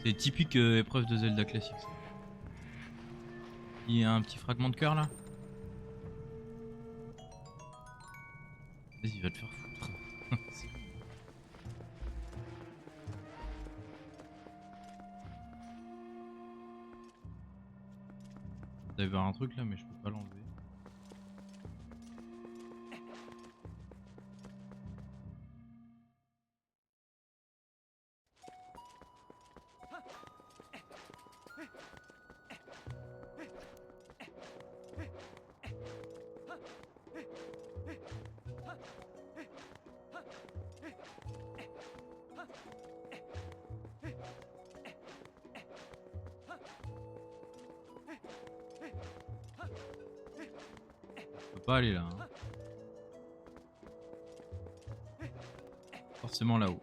A: C'est typique épreuve de Zelda classique. Ça. Il y a un petit fragment de cœur là. Vas-y, va te faire foutre. J'avais voir un truc là, mais je peux pas l'enlever. Je peux pas aller là. Hein. Forcément là-haut.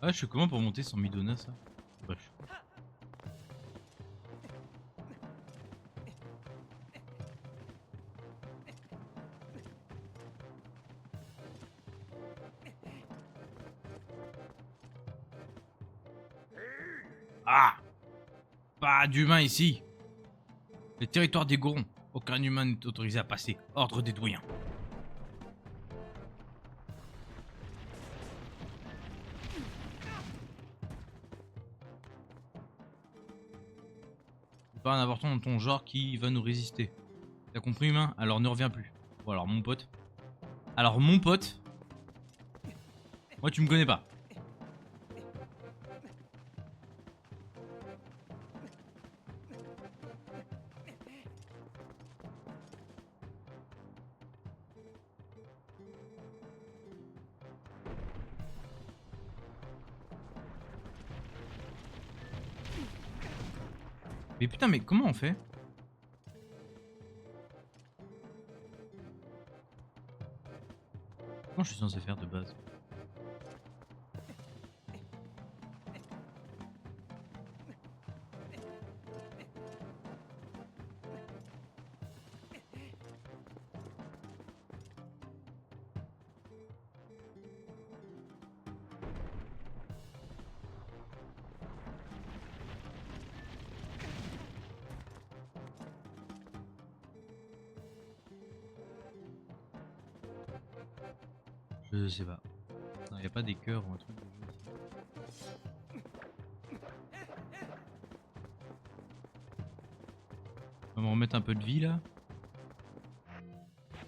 A: Ah, je sais comment pour monter sans Midona ça. Bref. Ah! Pas d'humain ici! Le territoire des Gorons. Aucun humain n'est autorisé à passer. Ordre des doyens. Pas un avorton dans ton genre qui va nous résister. T'as compris, humain? Alors ne reviens plus. Bon, alors mon pote. Alors mon pote. Moi, tu me connais pas. Mais putain, mais comment on fait? Comment je suis censé faire de base? Je sais pas. Il y a pas des cœurs ou un truc de jeu ici. On va me remettre un peu de vie là.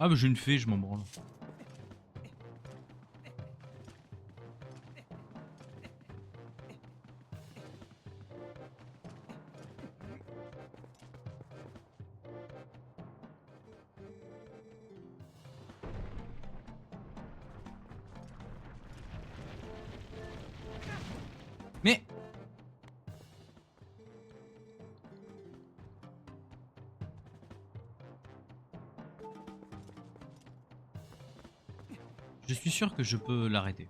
A: Ah bah j'ai une fée, je m'en branle. Mais je suis sûr que je peux l'arrêter.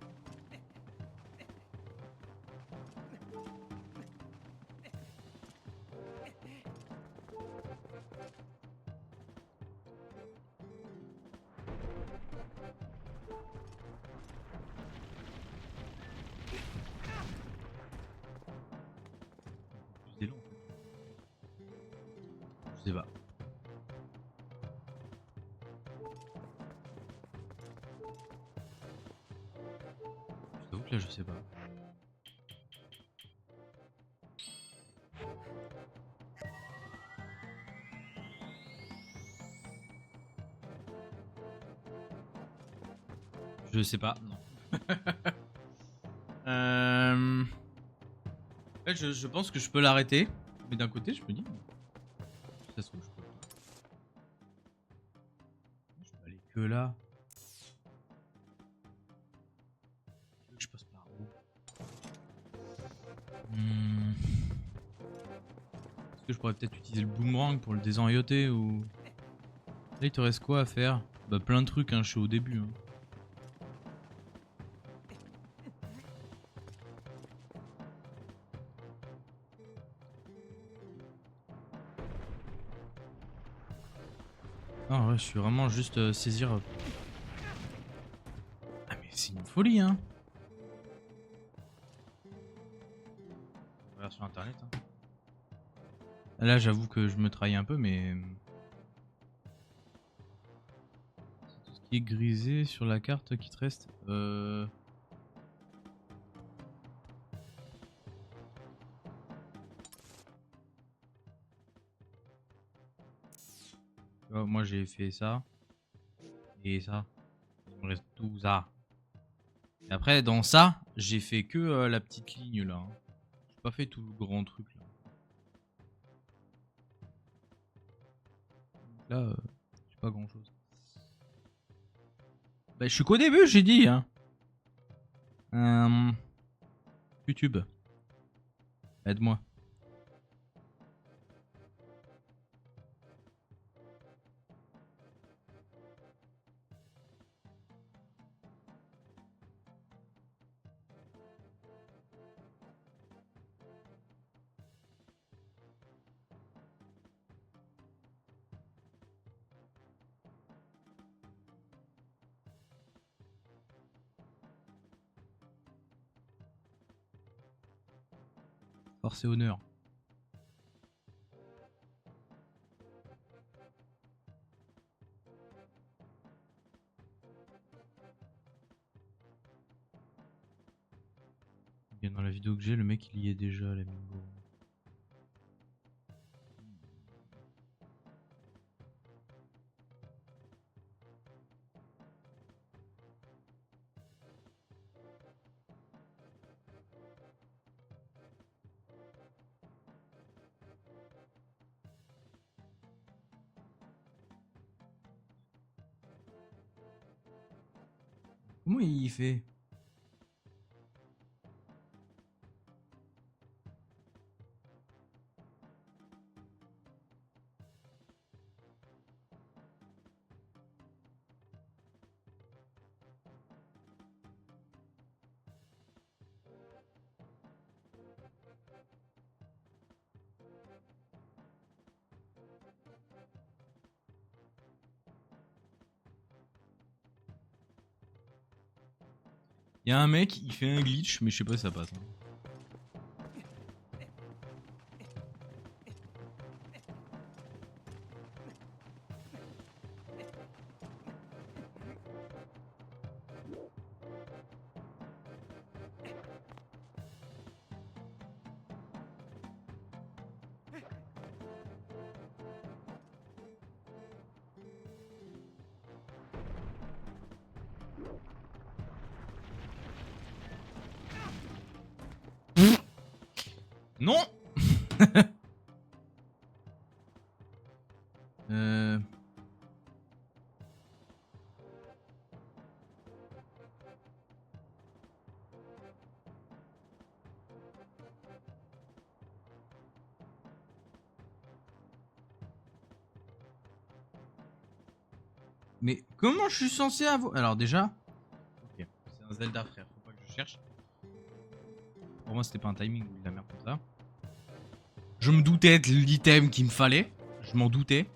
A: Plus d'élan, en fait. Je sais pas. Je t'avoue que là je sais pas. Je sais pas, non. En fait, je pense que je peux l'arrêter. Mais d'un côté, je me dis... Ça se trouve, je peux pas. Je peux aller que là. Je passe par où? Est-ce que je pourrais peut-être utiliser le boomerang pour le désenyoter ou... Là, il te reste quoi à faire? Bah plein de trucs, hein, je suis au début. Hein. Ah ouais, je suis vraiment juste saisir... Ah mais c'est une folie, hein. On regarde sur internet. Hein. Là, j'avoue que je me trahis un peu, mais... C'est tout ce qui est grisé sur la carte qui te reste. Tu vois, moi, j'ai fait ça. Et ça. Il me reste tout ça. Et après, dans ça, j'ai fait que la petite ligne là. Hein. J'ai pas fait tout le grand truc là. Donc là, j'ai pas grand chose. Bah, je suis qu'au début, j'ai dit. Hein. YouTube, aide-moi. Force et honneur. Bien dans la vidéo que j'ai, le mec il y est déjà, la mingo. Comment il fait? Il y a un mec, il fait un glitch, mais je sais pas si ça passe. Hein. Non. euh... Mais comment je suis censé avoir... Alors déjà... Ok, c'est un Zelda frère, faut pas que je cherche. Pour moi c'était pas un timing ou de la merde comme ça. Je me doutais de l'item qu'il me fallait. Je m'en doutais.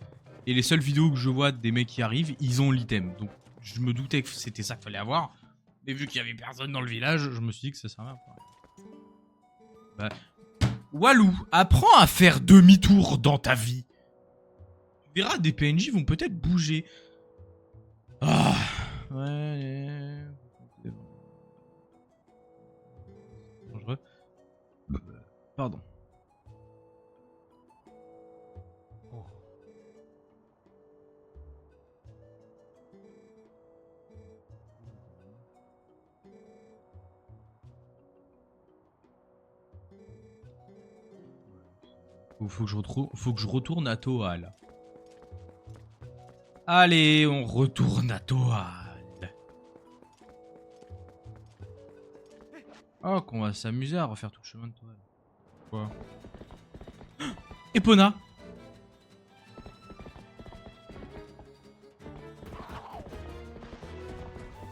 A: Et les seules vidéos que je vois des mecs qui arrivent, ils ont l'item. Donc je me doutais que c'était ça qu'il fallait avoir. Mais vu qu'il y avait personne dans le village, je me suis dit que ça servait à rien. Bah... Walou, apprends à faire demi-tour dans ta vie. Tu verras, des PNJ vont peut-être bouger. Ah, ouais. Dangereux. Pardon. Oh. Faut que je retourne à Toal. Allez, on retourne à Toal. Oh, qu'on va s'amuser à refaire tout le chemin de Toal. Quoi? Epona!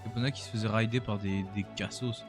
A: Epona qui se faisait rider par des cassos.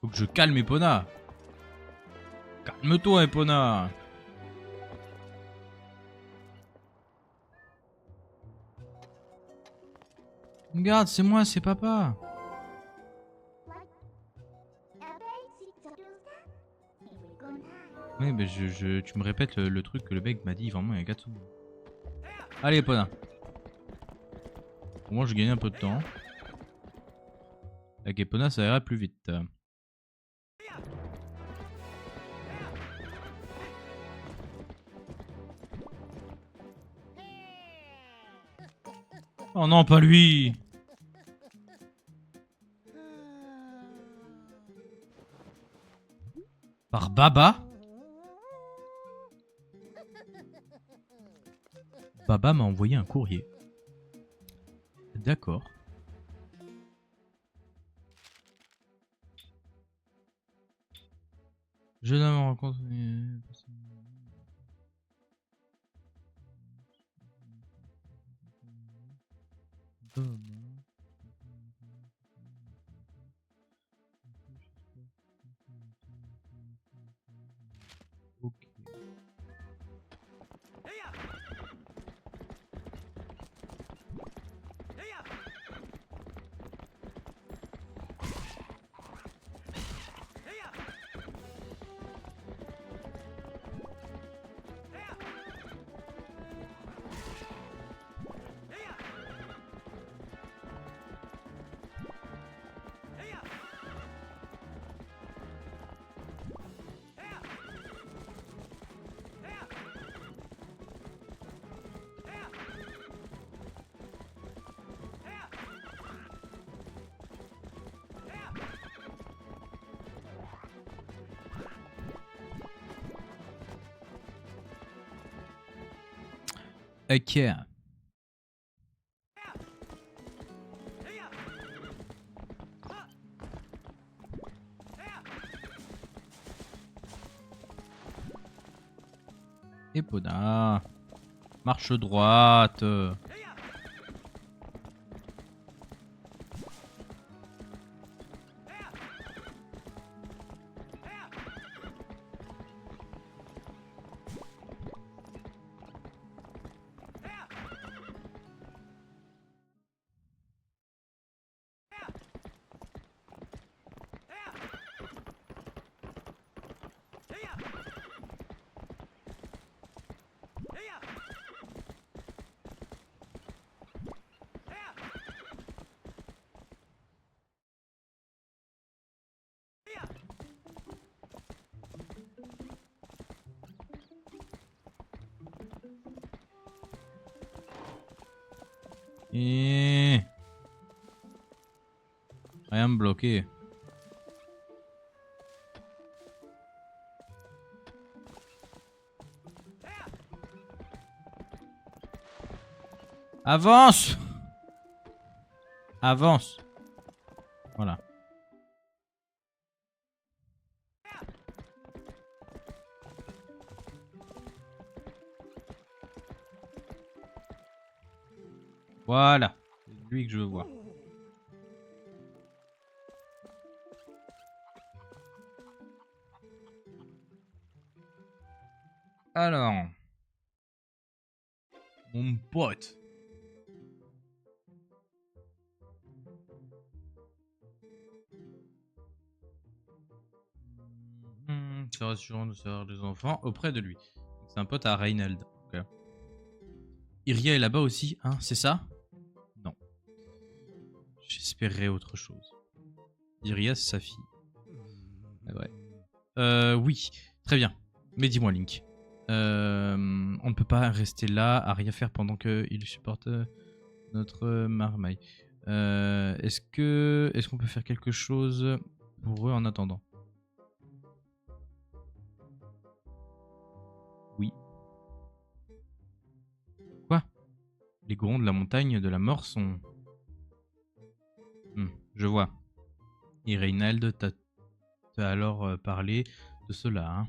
A: Faut que je calme Epona. Calme-toi, Epona. Regarde, c'est moi, c'est papa. Oui, mais tu me répètes le truc que le mec m'a dit vraiment il y a 4 secondes. Allez, Epona. Au moins, je gagne un peu de temps. Avec Epona, ça ira plus vite. Oh non, pas lui. Par Baba? Baba m'a envoyé un courrier. D'accord. Jeune homme rencontre... Ok. Ok. Epona. Marche droite. Et... Rien me bloquer. Avance! Avance. Voilà. Voilà. C'est lui que je veux voir. Alors, mon pote. C'est rassurant de savoir des enfants auprès de lui. C'est un pote à Reynald. Okay. Iria est là-bas aussi, hein, c'est ça? Non. J'espérais autre chose. Iria, c'est sa fille. Ah ouais. Oui, très bien. Mais dis-moi, Link. On ne peut pas rester là à rien faire pendant qu'il supporte notre marmaille. Est-ce qu'on peut faire quelque chose pour eux en attendant? Oui. Quoi? Les gorons de la montagne de la mort sont... je vois. Et Reynald t'a alors parlé de cela, hein.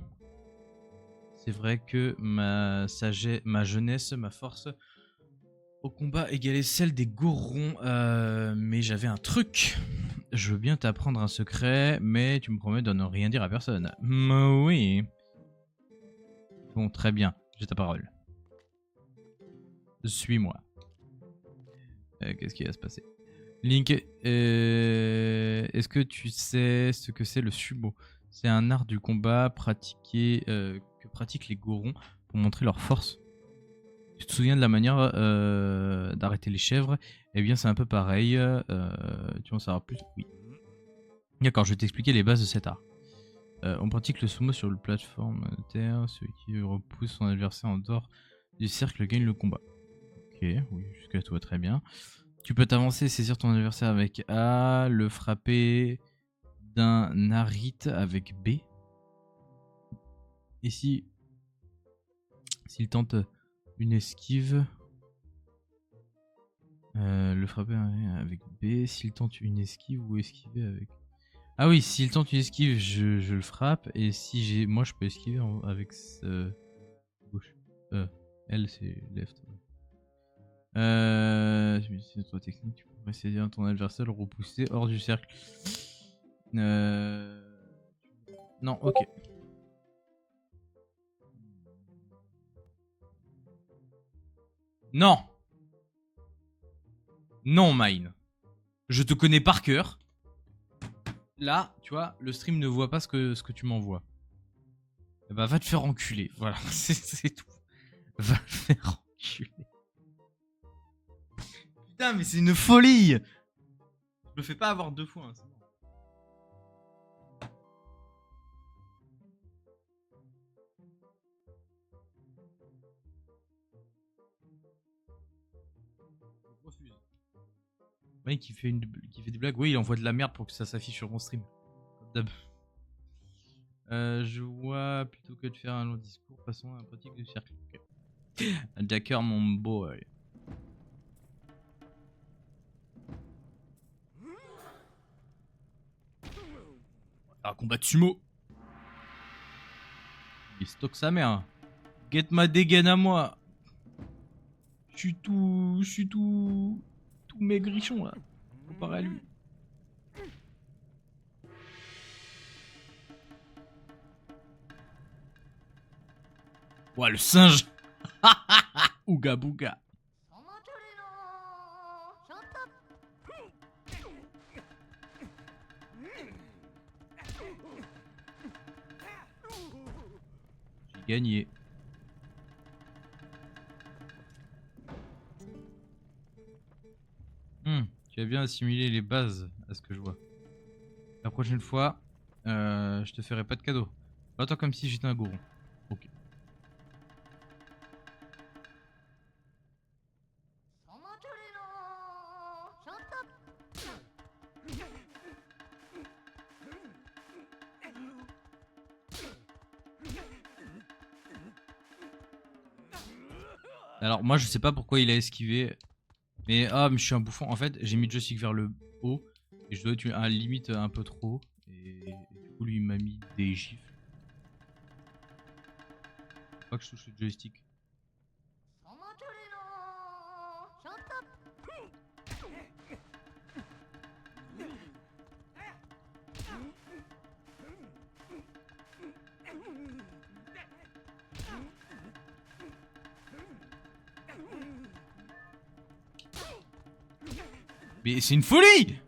A: C'est vrai que ma jeunesse, ma force au combat égalait celle des gorons, mais j'avais un truc. Je veux bien t'apprendre un secret, mais tu me promets de ne rien dire à personne. Oui. Bon, très bien, j'ai ta parole. Suis-moi. Qu'est-ce qui va se passer? Link, est-ce que tu sais ce que c'est le sumo? C'est un art du combat que pratiquent les gorons pour montrer leur force. Tu te souviens de la manière d'arrêter les chèvres? Eh bien, c'est un peu pareil. Tu veux en savoir plus? Oui. D'accord, je vais t'expliquer les bases de cet art. On pratique le sumo sur une plateforme de terre. Celui qui repousse son adversaire en dehors du cercle gagne le combat. Ok, oui, jusqu'à toi, très bien. Tu peux t'avancer et saisir ton adversaire avec A, le frapper d'un narite avec B. Et s'il tente une esquive, le frapper avec B. S'il tente une esquive ou esquiver avec... Ah oui, s'il tente une esquive, je le frappe. Et si moi je peux esquiver avec gauche. L c'est left. C'est toi technique, tu pourrais saisir ton adversaire, le repousser hors du cercle. Non, ok. Non. Non, Mine. Je te connais par cœur. Là, tu vois, le stream ne voit pas ce que tu m'envoies. Bah, va te faire enculer. Voilà, c'est tout. Va te faire enculer. Putain, mais c'est une folie. Je me fais pas avoir 2 fois. Hein, c'est bon. Je refuse. Mike qui fait des blagues. Oui, il envoie de la merde pour que ça s'affiche sur mon stream. Comme d'hab. Je vois, plutôt que de faire un long discours, passons à la pratique du cercle. Okay. D'accord, mon boy. Un combat de sumo. Il stocke sa mère. Get ma dégaine à moi. Je suis tout maigrichon là. Comparé à lui. Ouah, le singe. Ouga bouga. J'ai gagné. Tu as bien assimilé les bases à ce que je vois. La prochaine fois, je te ferai pas de cadeau. Pas comme si j'étais un goron. Ok. Alors moi je sais pas pourquoi il a esquivé. Mais mais je suis un bouffon. En fait j'ai mis le joystick vers le haut. Et je dois être à la limite un peu trop. Et du coup lui il m'a mis des gifles. Faut pas que je touche le joystick. Mais c'est une folie!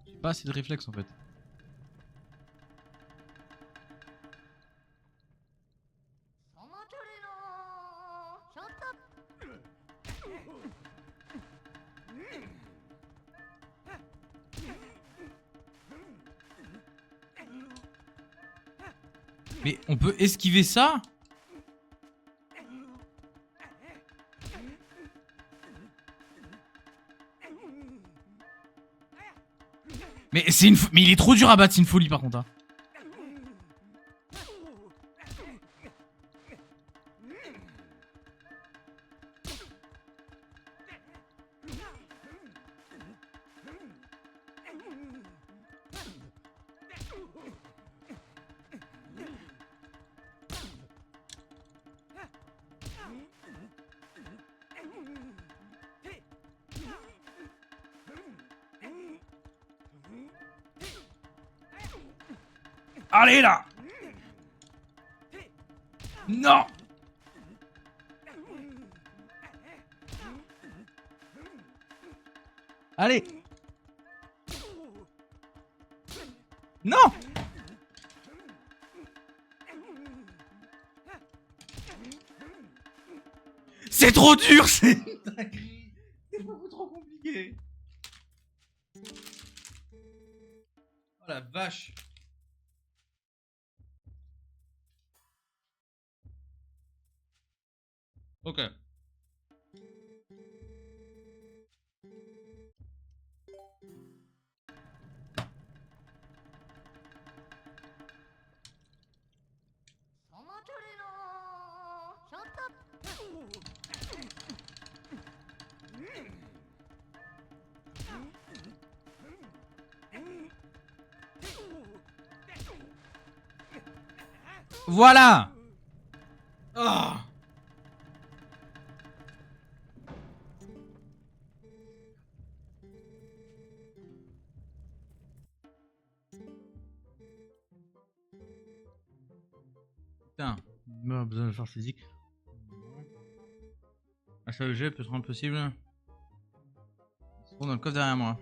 A: J'ai pas assez de réflexes en fait. Mais on peut esquiver ça? Mais c'est une mais il est trop dur à battre, c'est une folie par contre. Hein. Allez là! Non! Allez! Non! C'est trop dur, c'est beaucoup trop compliqué. Oh la vache. Ok. Voilà. Oh. Putain, on a besoin de force physique. Achat de jet peut être impossible. Ils seront dans le coffre derrière moi.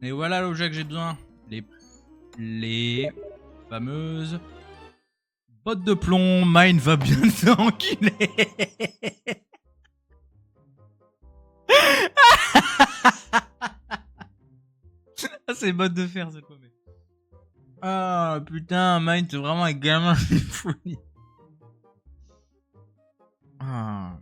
A: Et voilà l'objet que j'ai besoin. Les fameuses bottes de plomb. Mine va bien t'enculer. Ah, c'est bottes de fer, c'est quoi, mais. Ah putain, Mine, c'est vraiment un gamin, c'est folie. Ah.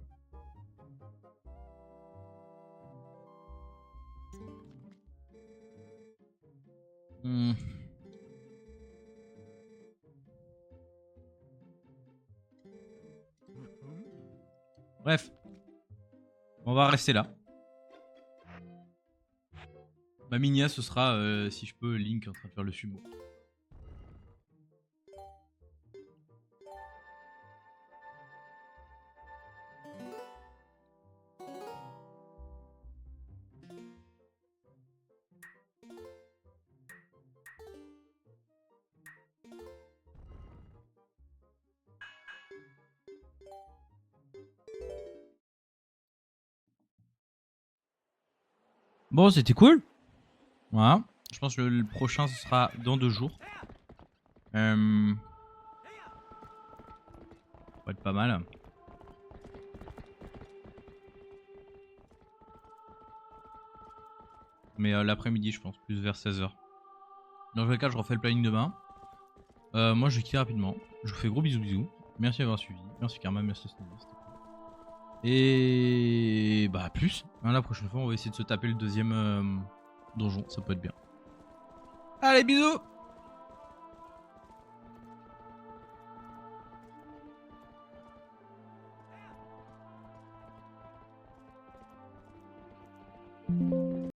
A: Bref. On va rester là. Ma minia, ce sera, si je peux, Link en train de faire le sumo. Bon, c'était cool. Voilà. Je pense que le prochain, ce sera dans 2 jours. Ça va être pas mal. Mais l'après-midi, je pense, plus vers 16 h. Dans tous les cas, je refais le planning demain. Moi, je vais quitter rapidement. Je vous fais gros bisous, bisous. Merci d'avoir suivi. Merci Karma, merci Snowbeast. Et bah, plus. La prochaine fois, on va essayer de se taper le deuxième donjon. Ça peut être bien. Allez, bisous!